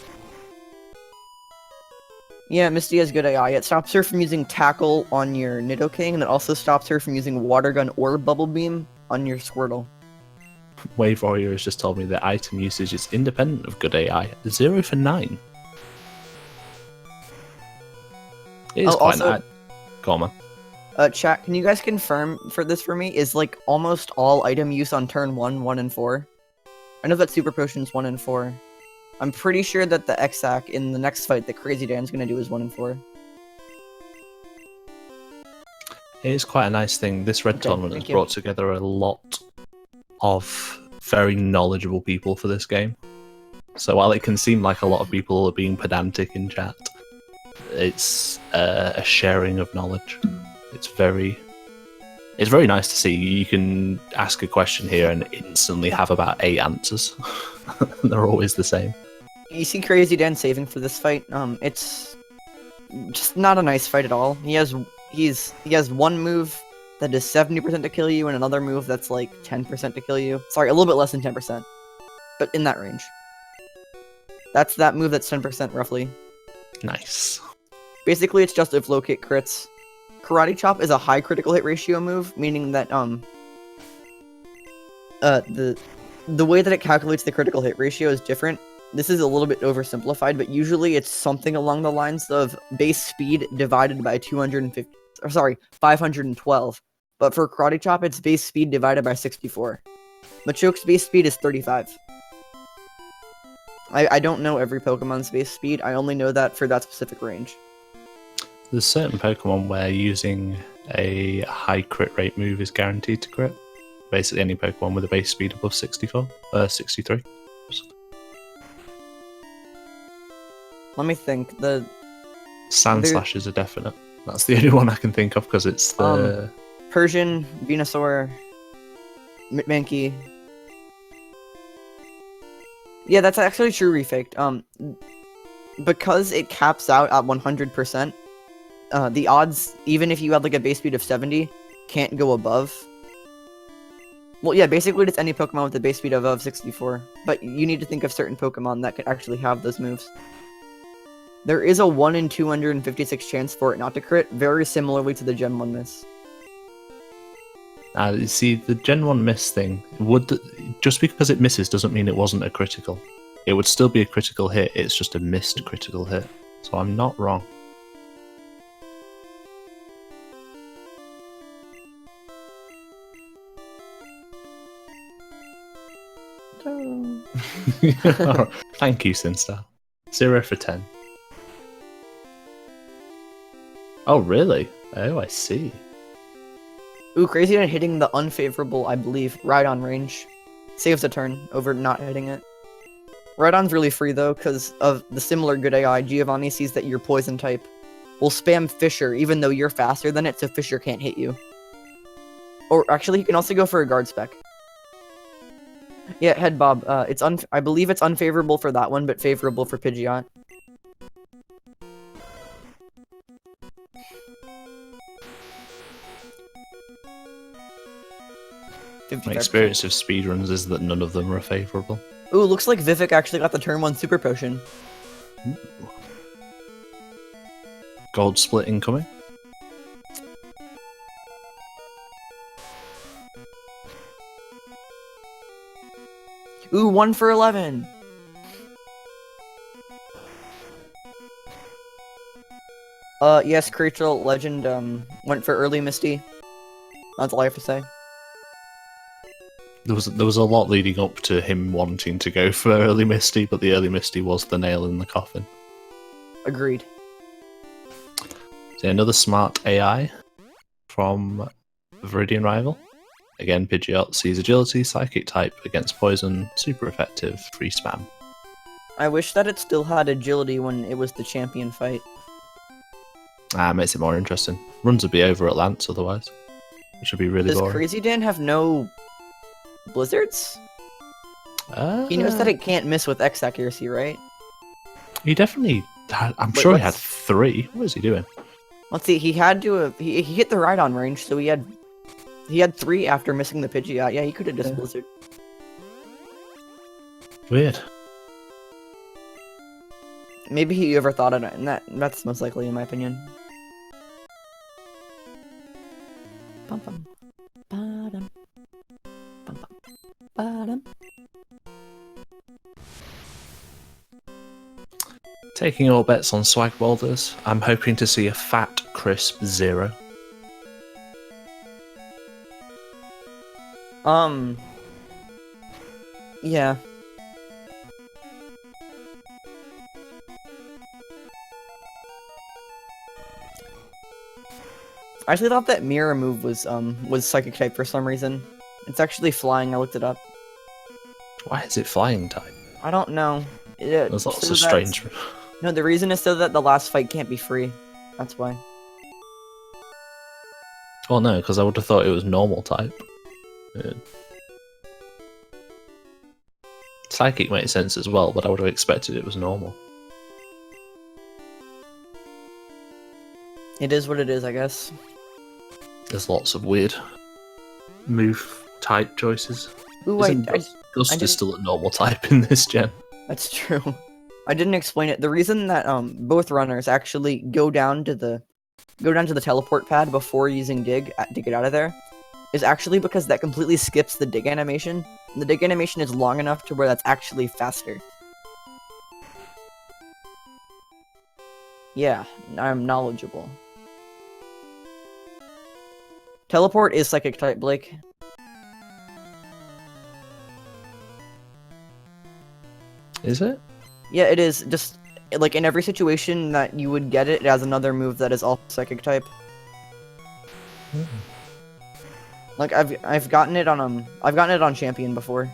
Yeah, Misty has good AI. It stops her from using Tackle on your Nidoking, and it also stops her from using Water Gun or Bubble Beam on your Squirtle. Wave Warrior has just told me that item usage is independent of good AI. 0 for 9. It is quite nice. Go on, man. Chat, can you guys confirm for this for me? Is like almost all item use on turn 1, and 4? I know that Super Potion's 1 and 4. I'm pretty sure that the Exact in the next fight that Crazy Dan's gonna do is 1 and 4. It is quite a nice thing. This red tournament has brought together a lot of very knowledgeable people for this game. So while it can seem like a lot of people are being pedantic in chat, it's a sharing of knowledge. It's very nice to see. You can ask a question here and instantly have about 8 answers. They're always the same. You see Crazy Dan saving for this fight. It's just not a nice fight at all. He has one move that is 70% to kill you and another move that's like 10% to kill you. Sorry, a little bit less than 10%, but in that range. That's that move that's 10% roughly. Nice. Basically, it's just if low kick crits. Karate Chop is a high critical hit ratio move, meaning that the way that it calculates the critical hit ratio is different. This is a little bit oversimplified, but usually it's something along the lines of base speed divided by 512. But for Karate Chop, it's base speed divided by 64. Machoke's base speed is 35. I don't know every Pokemon's base speed, I only know that for that specific range. There's certain Pokemon where using a high crit rate move is guaranteed to crit. Basically any Pokemon with a base speed above 63. Let me think. The Sandslash is a definite. That's the only one I can think of because it's the Persian, Venusaur, Mankey. Yeah, that's actually true, Refaked. Because it caps out at 100%, the odds, even if you had like a base speed of 70, can't go above. Well, yeah, basically it's any Pokemon with a base speed above 64, but you need to think of certain Pokemon that could actually have those moves. There is a 1 in 256 chance for it not to crit, very similarly to the Gen 1 miss. You see, the Gen 1 miss thing, just because it misses doesn't mean it wasn't a critical. It would still be a critical hit, it's just a missed critical hit. So I'm not wrong. Thank you, Sinstar. 0 for 10. Oh, really? Oh, I see. Ooh, krazyd4n hitting the unfavorable, I believe, Rhydon range. Saves a turn over not hitting it. Rhydon's really free though, because of the similar good AI. Giovanni sees that you're poison type. Will spam Fisher, even though you're faster than it, so Fisher can't hit you. Or actually, he can also go for a guard spec. Yeah, Head Bob. I believe it's unfavorable for that one, but favorable for Pidgeot. My experience of speedruns is that none of them are favourable. Ooh, looks like Vivec actually got the turn 1 super potion. Ooh. Gold split incoming. Ooh, 1 for 11. Yes, Creature Legend went for early Misty. That's all I have to say. There was a lot leading up to him wanting to go for early Misty, but the early Misty was the nail in the coffin. Agreed. So another smart AI from Viridian Rival. Again, Pidgeot sees agility, psychic type against poison, super effective, free spam. I wish that it still had agility when it was the champion fight. Makes it more interesting. Runs would be over at Lance otherwise. It should be really boring. Does krazyd4n have no blizzards? He knows that it can't miss with X accuracy, right? He definitely had, I'm sure he had 3. What is he doing? Let's see, he had to he hit the Rhydon range, so he had 3 after missing the Pidgeot. Yeah, he could have just blizzard. Weird. Maybe he overthought it, and that's most likely in my opinion. Bum bum. Ba-dum. Bum bum. Ba-dum. Taking all bets on Swag Boulders, I'm hoping to see a fat, crisp 0. Yeah. I actually thought that mirror move was psychic type for some reason. It's actually flying, I looked it up. Why is it flying type? I don't know. There's lots of strange... No, the reason is so that the last fight can't be free. That's why. Oh no, because I would have thought it was normal type. Psychic makes sense as well, but I would have expected it was normal. It is what it is, I guess. There's lots of weird move type choices. Ooh, Gust is still a normal type in this gen. That's true. I didn't explain it. The reason that both runners actually go down to the teleport pad before using dig to get out of there is actually because that completely skips the dig animation. And the dig animation is long enough to where that's actually faster. Yeah, I'm knowledgeable. Teleport is psychic type, Blake. Is it? Yeah, it is. Just like in every situation that you would get it, it has another move that is also psychic type. Mm. Like I've gotten it on champion before.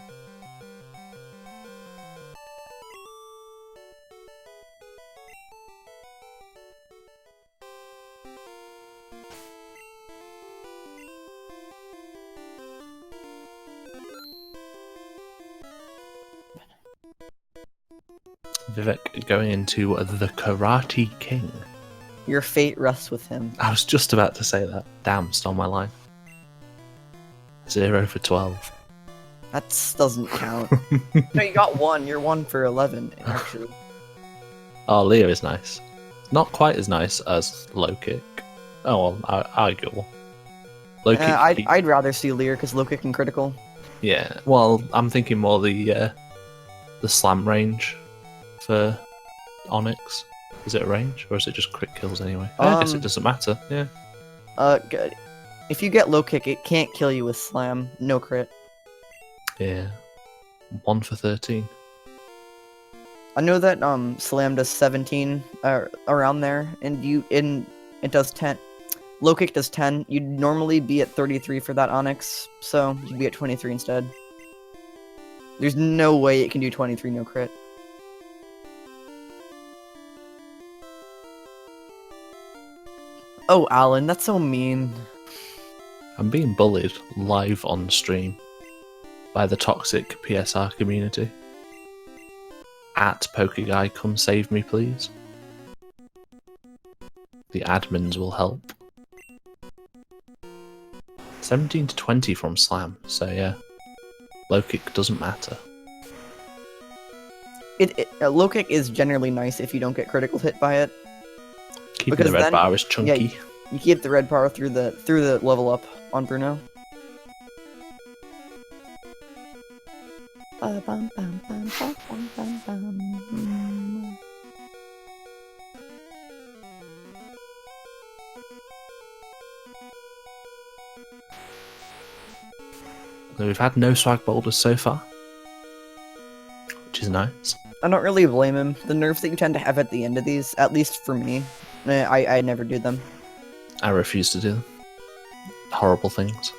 Vivec going into the Karate King. Your fate rests with him. I was just about to say that. Damn, stole my line. 0 for 12. That doesn't count. No, you got 1. You're 1 for 11, actually. Oh, Leo is nice. Not quite as nice as low kick. Oh, well, arguable. Low kick. I'd rather see Lear because low kick and critical. Yeah, well, I'm thinking more the slam range for Onyx. Is it a range or is it just crit kills anyway? I guess it doesn't matter. Yeah. Good. If you get low kick, it can't kill you with slam. No crit. Yeah. 1 for 13. I know that slam does 17 around there, and it does 10. Low kick does 10. You'd normally be at 33 for that Onyx, so you'd be at 23 instead. There's no way it can do 23 no crit. Oh, Alan, that's so mean. I'm being bullied live on stream by the toxic PSR community. At PokeGuy, come save me, please. The admins will help. 17 to 20 from Slam, so yeah. Low kick doesn't matter. Low kick is generally nice if you don't get critical hit by it. Keeping Because the red then- bar is chunky. yeah, You keep the red bar through the level up on Bruno. So we've had no swag boulders so far, which is nice. I don't really blame him. The nerfs that you tend to have at the end of these, at least for me, I never do them. I refuse to do them. Horrible things.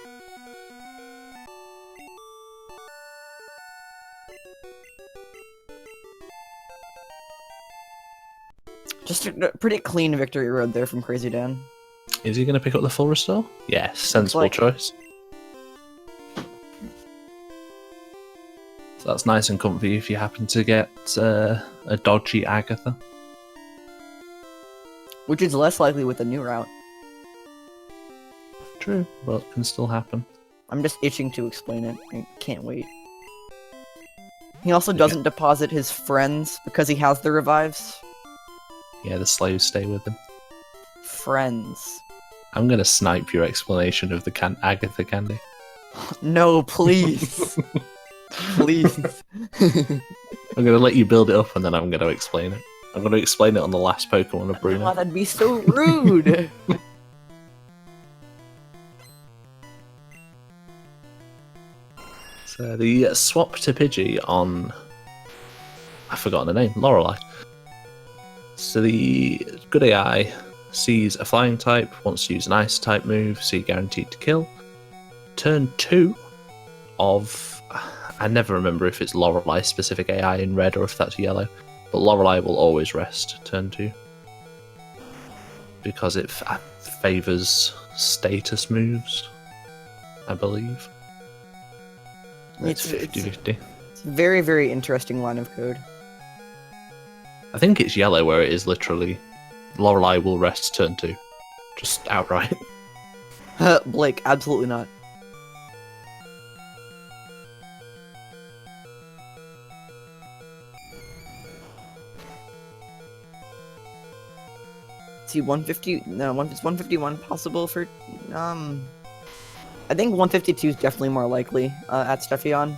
Just a pretty clean victory road there from Crazy Dan. Is he going to pick up the full restore? Yes, sensible like- choice. So that's nice and comfy if you happen to get a dodgy Agatha. Which is less likely with the new route. True, but can still happen. I'm just itching to explain it. I can't wait. He also doesn't deposit his friends because he has the revives. Yeah, the slaves stay with him. Friends. I'm going to snipe your explanation of the Agatha candy. No, please. Please. I'm going to let you build it up and then I'm going to explain it. I'm going to explain it on the last Pokemon of Bruno. Oh, that'd be so rude. So the swap to Pidgey on... I've forgotten the name. Lorelei. So the good AI sees a flying type, wants to use an ice type move, so you're guaranteed to kill. Turn 2 of... I never remember if it's Lorelei specific AI in red or if that's yellow, but Lorelei will always rest turn 2. Because it favours status moves, I believe. It's 50-50. It's a very, very interesting line of code. I think it's yellow where it is literally Lorelei will rest turn 2. Just outright. Blake, absolutely not. See, 150. No, it's 151 possible for. I think 152 is definitely more likely at Steffion.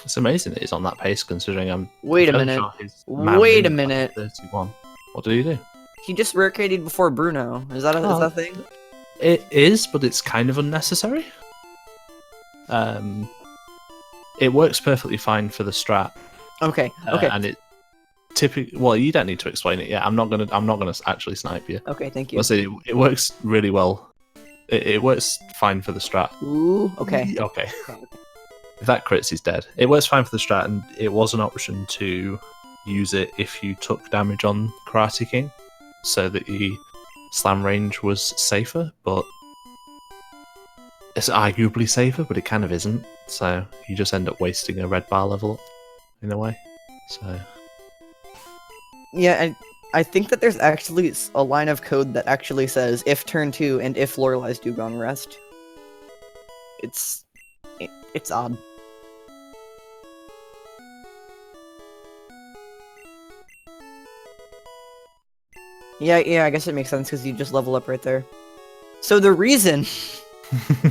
It's amazing that he's on that pace considering I'm. Wait a fairly minute. sure his man Wait a moves like minute. 31. What did he do? He just rare-created before Bruno. Is that a thing? It is, but it's kind of unnecessary. It works perfectly fine for the strat. Okay. Okay. And it typically, well, you don't need to explain it yet. I'm not gonna actually snipe you. Okay. Thank you. I'll say it works really well. It works fine for the strat. Ooh. Okay. Okay. If that crits, he's dead. It works fine for the strat, and it was an option to use it if you took damage on Karate King, so that the slam range was safer. But it's arguably safer, but it kind of isn't. So you just end up wasting a red bar level up in a way. So Yeah, I think that there's actually a line of code that actually says if turn 2 and if Lorelai's Dugong rest. It's odd. Yeah, I guess it makes sense because you just level up right there. So the reason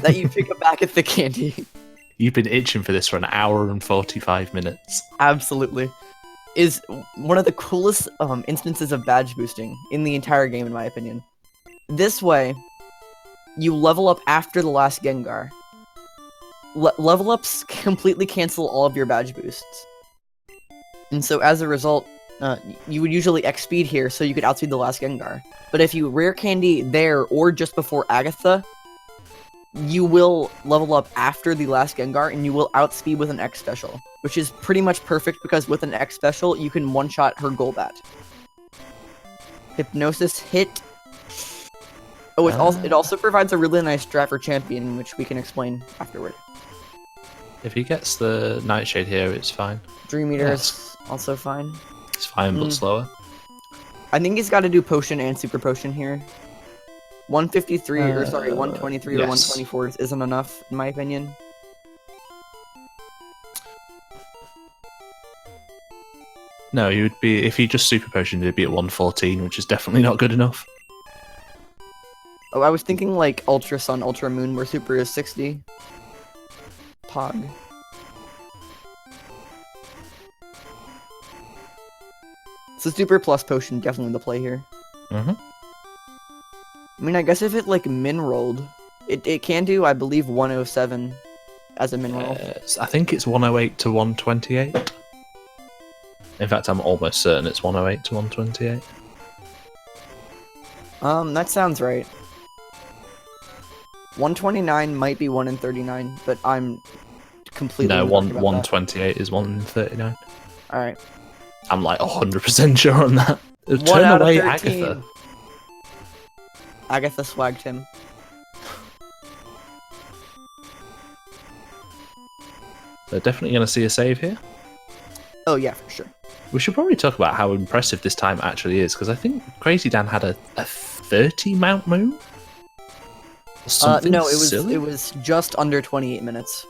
that you pick up back at the candy, you've been itching for this for an hour and 45 minutes. absolutely, is one of the coolest instances of badge boosting in the entire game, in my opinion. This way, you level up after the last Gengar. Level ups completely cancel all of your badge boosts. And so as a result, you would usually X-speed here so you could outspeed the last Gengar. But if you rare candy there or just before Agatha, you will level up after the last Gengar and you will outspeed with an X special. Which is pretty much perfect because with an X special, you can one-shot her Golbat. Hypnosis hit. Oh, it also provides a really nice strat for champion, which we can explain afterward. If he gets the Nightshade here, it's fine. DreamEater is also fine. It's fine, but slower. I think he's got to do Potion and Super Potion here. 153, or sorry, 123 or 124 isn't enough, in my opinion. No, he would be, if he just Super Potion, he'd be at 114, which is definitely not good enough. Oh, I was thinking like Ultra Sun, Ultra Moon, where Super is 60. Pog. So Super plus Potion, definitely the play here. Mm-hmm. I mean, I guess if it like min rolled, it can do, I believe, 107 as a min roll. I think it's 108 to 128. In fact, I'm almost certain it's 108 to 128. That sounds right. 129 might be 1 in 39, but I'm completely no. 128 is 1 in 39. All right. I'm like 100% sure on that. 1 Turn out away, of 13. Agatha. Agatha swagged him. They're definitely going to see a save here. Oh yeah, for sure. We should probably talk about how impressive this time actually is, because I think Crazy Dan had a 30 mount move. No, it was just under 28 minutes.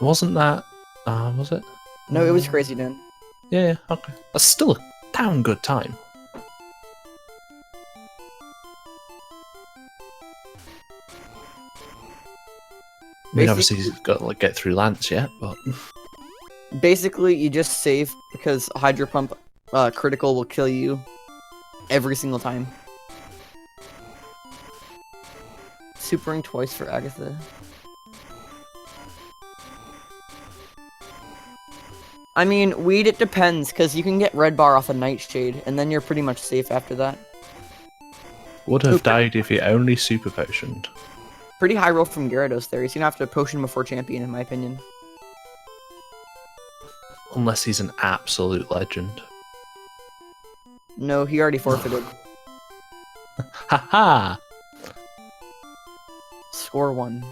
Wasn't that? Was it? No, it was Crazy Dan. Yeah, okay. That's still a damn good time. I mean, obviously he's got to like get through Lance yet, but basically you just save because Hydro Pump critical will kill you every single time. Supering twice for Agatha. I mean, Weed, it depends, because you can get Red Bar off a Nightshade, and then you're pretty much safe after that. Would have died if he only Super Potioned. Pretty high roll from Gyarados there. He's gonna have to potion before champion, in my opinion. Unless he's an absolute legend. No, he already forfeited. Haha! Score 1.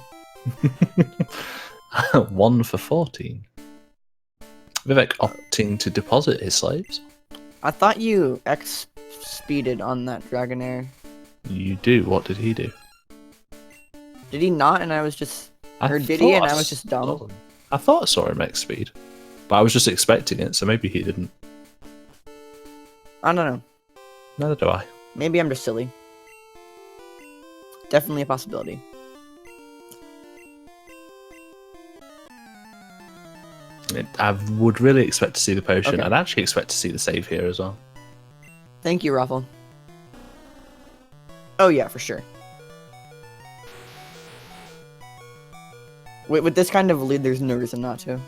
1 for 14. Vivec opting to deposit his slaves. I thought you X-speeded on that Dragonair. You do. What did he do? Did he not? And I was just... Or did he and I was just dumb? I thought I saw him X-speed. But I was just expecting it, so maybe he didn't. I don't know. Neither do I. Maybe I'm just silly. Definitely a possibility. I would really expect to see the potion. Okay. I'd actually expect to see the save here as well. Thank you, Raffle. Oh yeah, for sure. With this kind of lead, there's no reason not to.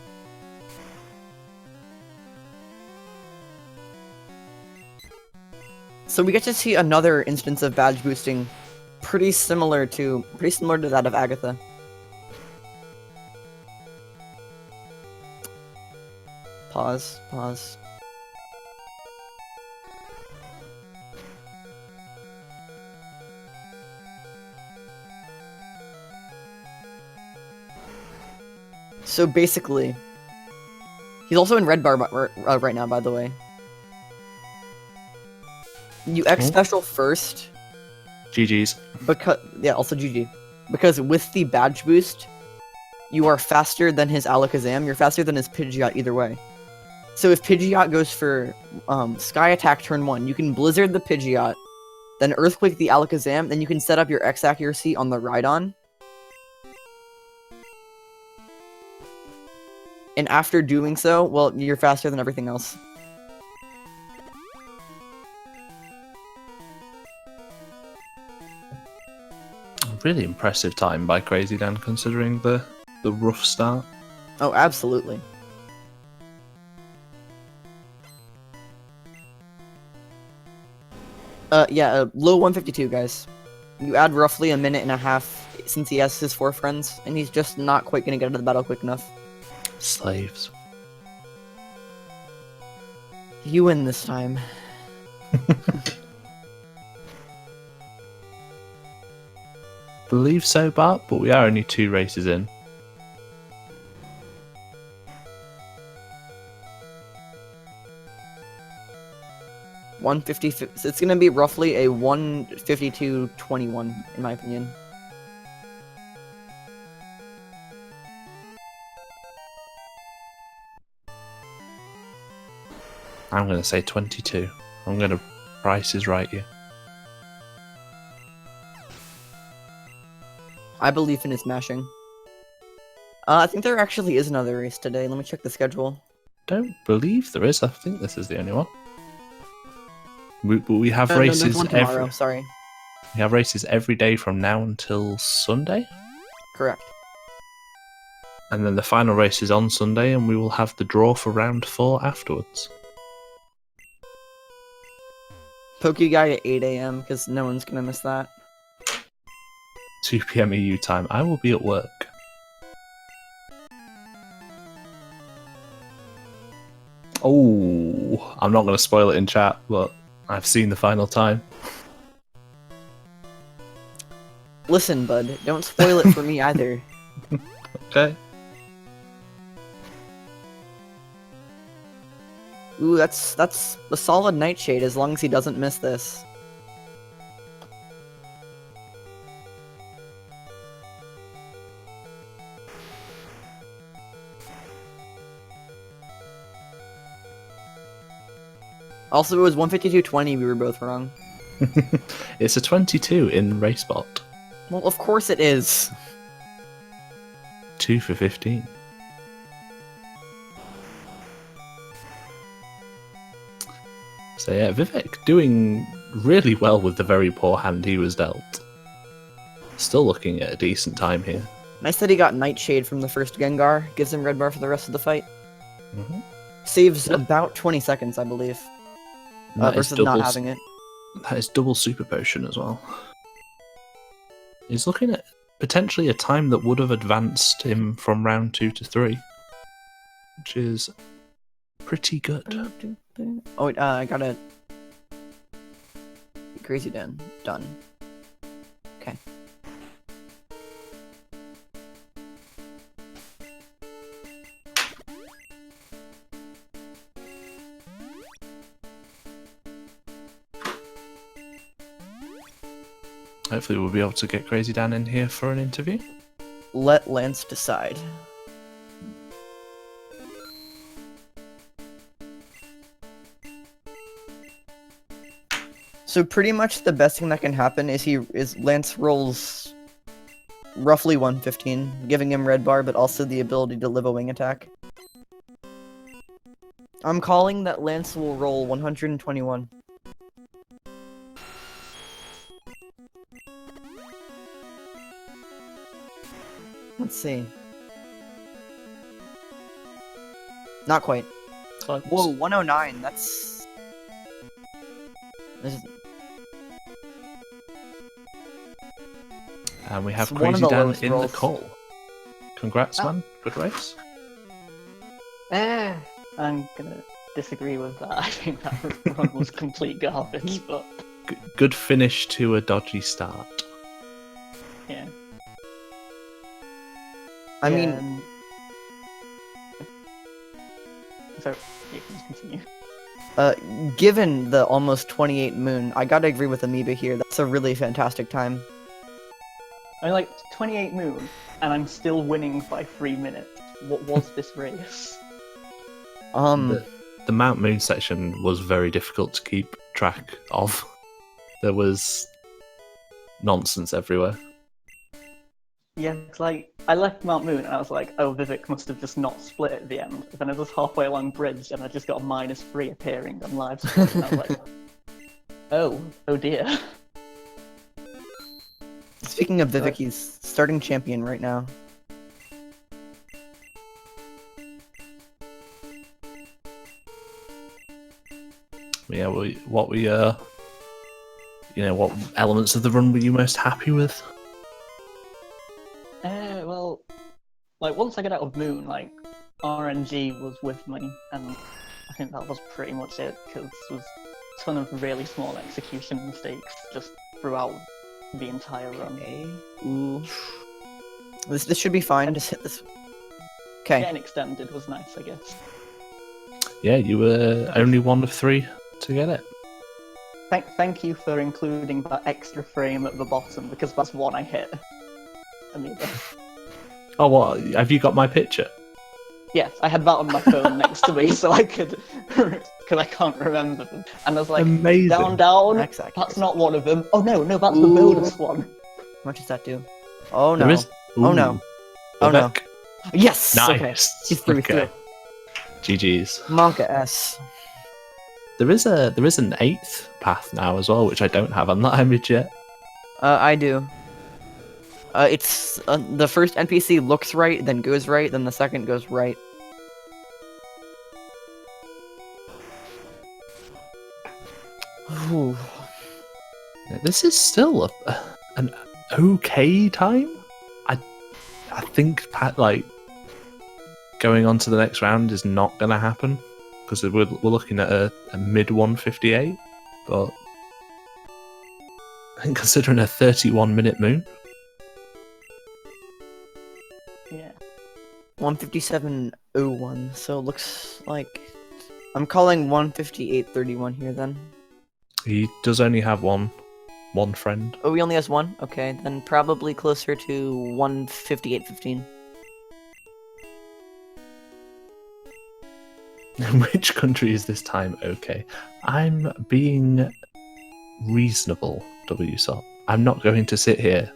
So we get to see another instance of badge boosting, pretty similar to that of Agatha. Pause. So basically, he's also in red bar right now, by the way. You X special first. GG's. Because yeah, also GG. Because with the badge boost, you are faster than his Alakazam. You're faster than his Pidgeot either way. So if Pidgeot goes for Sky Attack turn 1, you can Blizzard the Pidgeot, then Earthquake the Alakazam, then you can set up your X accuracy on the Rhydon. And after doing so, well, you're faster than everything else. Really impressive time by krazyd4n considering the rough start. Oh, absolutely. Yeah, low 152, guys. You add roughly a minute and a half since he has his 4 friends, and he's just not quite gonna get into the battle quick enough. Slaves. You win this time. Believe so, Bart, but we are only 2 races in. It's gonna be roughly a 152-21, in my opinion. I'm gonna say 22. I'm gonna Price is Right you. I believe in his mashing. I think there actually is another race today. Let me check the schedule. Don't believe there is. I think this is the only one. We have No, races there's one tomorrow. Sorry. We have races every day from now until Sunday. Correct. And then the final race is on Sunday, and we will have the draw for round 4 afterwards. Poke Guy at 8 AM, because no one's gonna miss that. 2 PM EU time. I will be at work. Oh, I'm not going to spoil it in chat, but I've seen the final time. Listen, bud, don't spoil it for me either. Okay. Ooh, that's a solid Nightshade as long as he doesn't miss this. Also, it was 152-20, we were both wrong. It's a 22 in RaceBot. Well, of course it is. 2 for 15. So yeah, Vivec doing really well with the very poor hand he was dealt. Still looking at a decent time here. Nice that he got Nightshade from the first Gengar. Gives him red bar for the rest of the fight. Mm-hmm. Saves about 20 seconds, I believe. Versus not having it. That is double super potion as well. He's looking at potentially a time that would have advanced him from round 2 to 3. Which is pretty good. Oh wait, I gotta... krazyd4n. Done. Okay. Hopefully we'll be able to get krazyd4n in here for an interview. Let Lance decide. So pretty much the best thing that can happen is Lance rolls roughly 115, giving him red bar, but also the ability to live a wing attack. I'm calling that Lance will roll 121. Let's see. Not quite. Close. Whoa, 109. This is... And we have It's one of the krazyd4n lowest in rolls. the call. Congrats, man. Good race. I'm gonna disagree with that. I think that run was complete garbage, but Good finish to a dodgy start. yeah. I mean, Yeah, So you can continue. Given the almost 28 moon, I gotta agree with Amoeba here. That's a really fantastic time. I mean, like 28 moon, and I'm still winning by 3 minutes. What was this race? The Mount Moon section was very difficult to keep track of. There was nonsense everywhere. Yeah, it's like, I left Mount Moon and I was like, oh, Vivec must have just not split at the end. Then I was halfway along bridge and I just got a -3 appearing on live screen and I was like, oh dear. Speaking of Vivec, he's starting champion right now. Yeah, what elements of the run were you most happy with? Well, like once I got out of Moon, like RNG was with me, and I think that was pretty much it, because there was a ton of really small execution mistakes just throughout the entire run. Okay. Ooh. This should be fine. Just hit this. Okay. Getting extended was nice, I guess. Yeah, you were only one of 3 to get it. Thank you for including that extra frame at the bottom, because that's one I hit. Amoeba. Oh, what? Have you got my picture? Yes, I had that on my phone next to me, so I could, because I can't remember them. And I was like, Amazing. down, Exactly. that's not one of them. Oh no, that's the bonus one. How much does that do? Oh no. There is. Oh no. Oh no. Vivec. Yes! Nice. Okay. He's through, Okay. GG's. Monka S. There is an 8th path now as well, which I don't have on that image yet. I do. It's the first NPC looks right, then goes right, then the second goes right. Ooh. This is still an okay time. I think like going on to the next round is not going to happen because we're looking at a mid 158, but I think considering a 31-minute moon. Yeah. 157.01, so it looks like I'm calling 158.31 here then. He does only have one friend. Oh, he only has one? Okay, then probably closer to 158.15. Which country is this time okay? I'm being reasonable, WSOP. I'm not going to sit here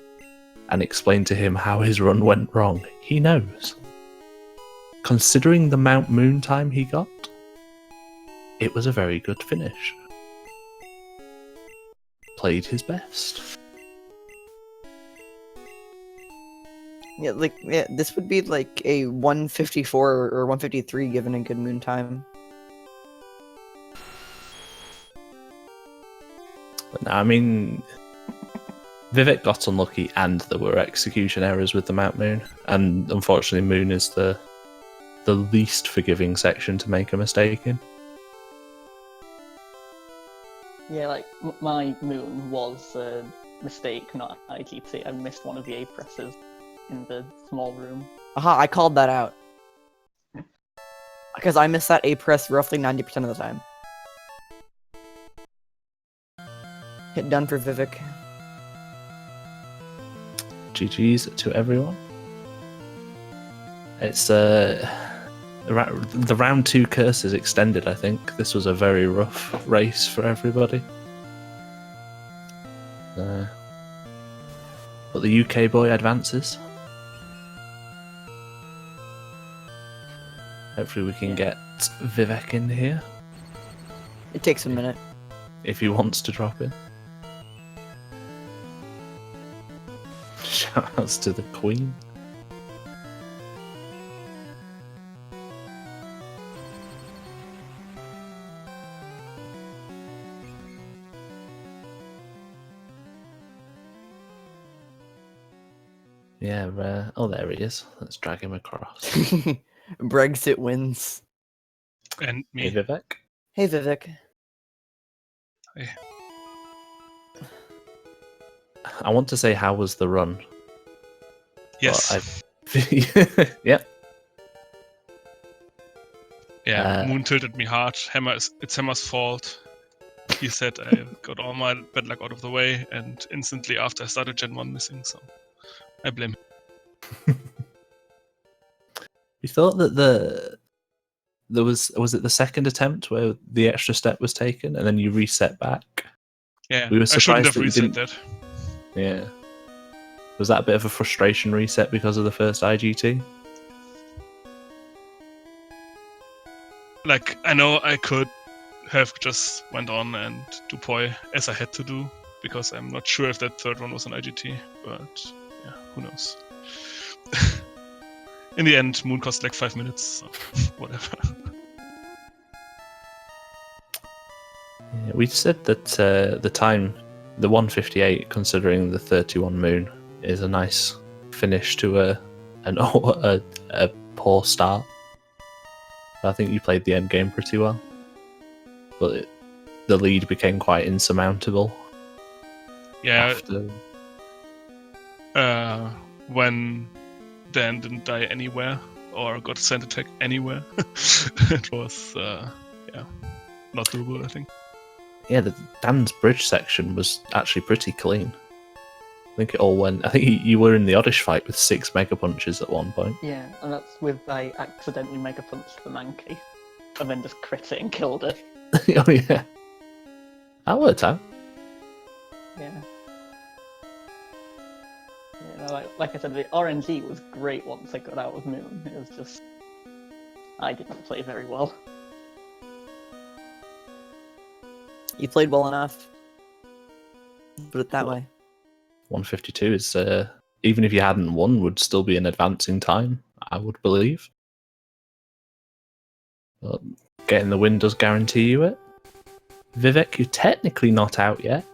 and explain to him how his run went wrong. He knows. Considering the Mount Moon time he got, it was a very good finish. Played his best. Yeah, this would be like a 154 or 153 given a good moon time. But I mean, Vivec got unlucky and there were execution errors with the Mount Moon, and unfortunately Moon is the least forgiving section to make a mistake in. Yeah, like, my moon was a mistake, not IGT. I missed one of the A presses in the small room. Aha, I called that out. Because I miss that A press roughly 90% of the time. Hit done for Vivec. GG's to everyone. It's the round 2 curse is extended, I think. This was a very rough race for everybody. But the UK boy advances. Hopefully we can get Vivec in here. It takes a minute. If he wants to drop in. Shoutouts to the Queen. Yeah, oh, there he is. Let's drag him across. Brexit wins. And me. Hey, Vivec. Hey, Vivec. Hey. I want to say, how was the run? Yes. Yeah. Yeah, Moon tilted me hard. It's Hammer's fault. He said I got all my bad luck out of the way, and instantly after I started Gen 1 missing, so I blame him. You thought that there was it the second attempt where the extra step was taken and then you reset back? Yeah, We were I shouldn't surprised have that you reset didn't. that. Yeah. Was that a bit of a frustration reset because of the first IGT? Like, I know I could have just went on and do Poi as I had to do, because I'm not sure if that third one was an IGT, but yeah, who knows. In the end, Moon cost like 5 minutes, so whatever. Yeah, we said that the time, the 1:58, considering the 31 Moon, is a nice finish to a poor start. I think you played the end game pretty well, but the lead became quite insurmountable. Yeah, after... when Dan didn't die anywhere or got sent attack anywhere, it was not doable, I think. Yeah, Dan's bridge section was actually pretty clean. I think it all went. I think you were in the Oddish fight with 6 Mega Punches at one point. Yeah, and that's with I accidentally Mega Punched the Mankey, and then just crit it and killed it. Oh yeah, that worked out. Yeah. Yeah, like I said, the RNG was great once I got out of Moon. It was just I didn't play very well. You played well enough. Put it that way. 1:52 is, even if you hadn't won, would still be an advancing time, I would believe. But getting the win does guarantee you it. Vivec, you're technically not out yet.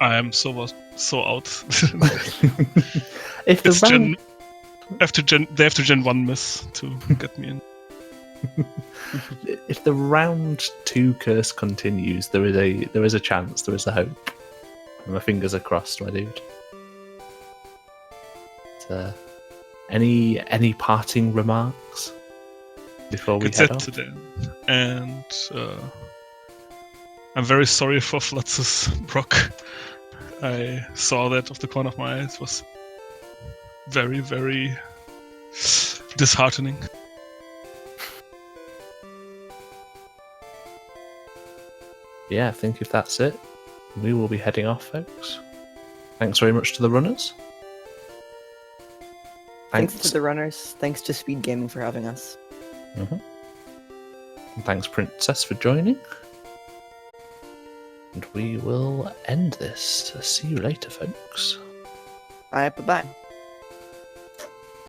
I am so out. If the It's round... they have to Gen 1 miss to get me in. If the round 2 curse continues, there is a chance, there is a hope. And my fingers are crossed, my dude. But, any parting remarks before we head off? To them. And I'm very sorry for Flutz's Brock. I saw that off the corner of my eye. It was very, very disheartening. Yeah, I think if that's it, we will be heading off, folks. Thanks very much to the runners. Thanks to the runners. Thanks to SpeedGaming for having us. And thanks, Princess, for joining. And we will end this. See you later, folks. Alright, bye-bye.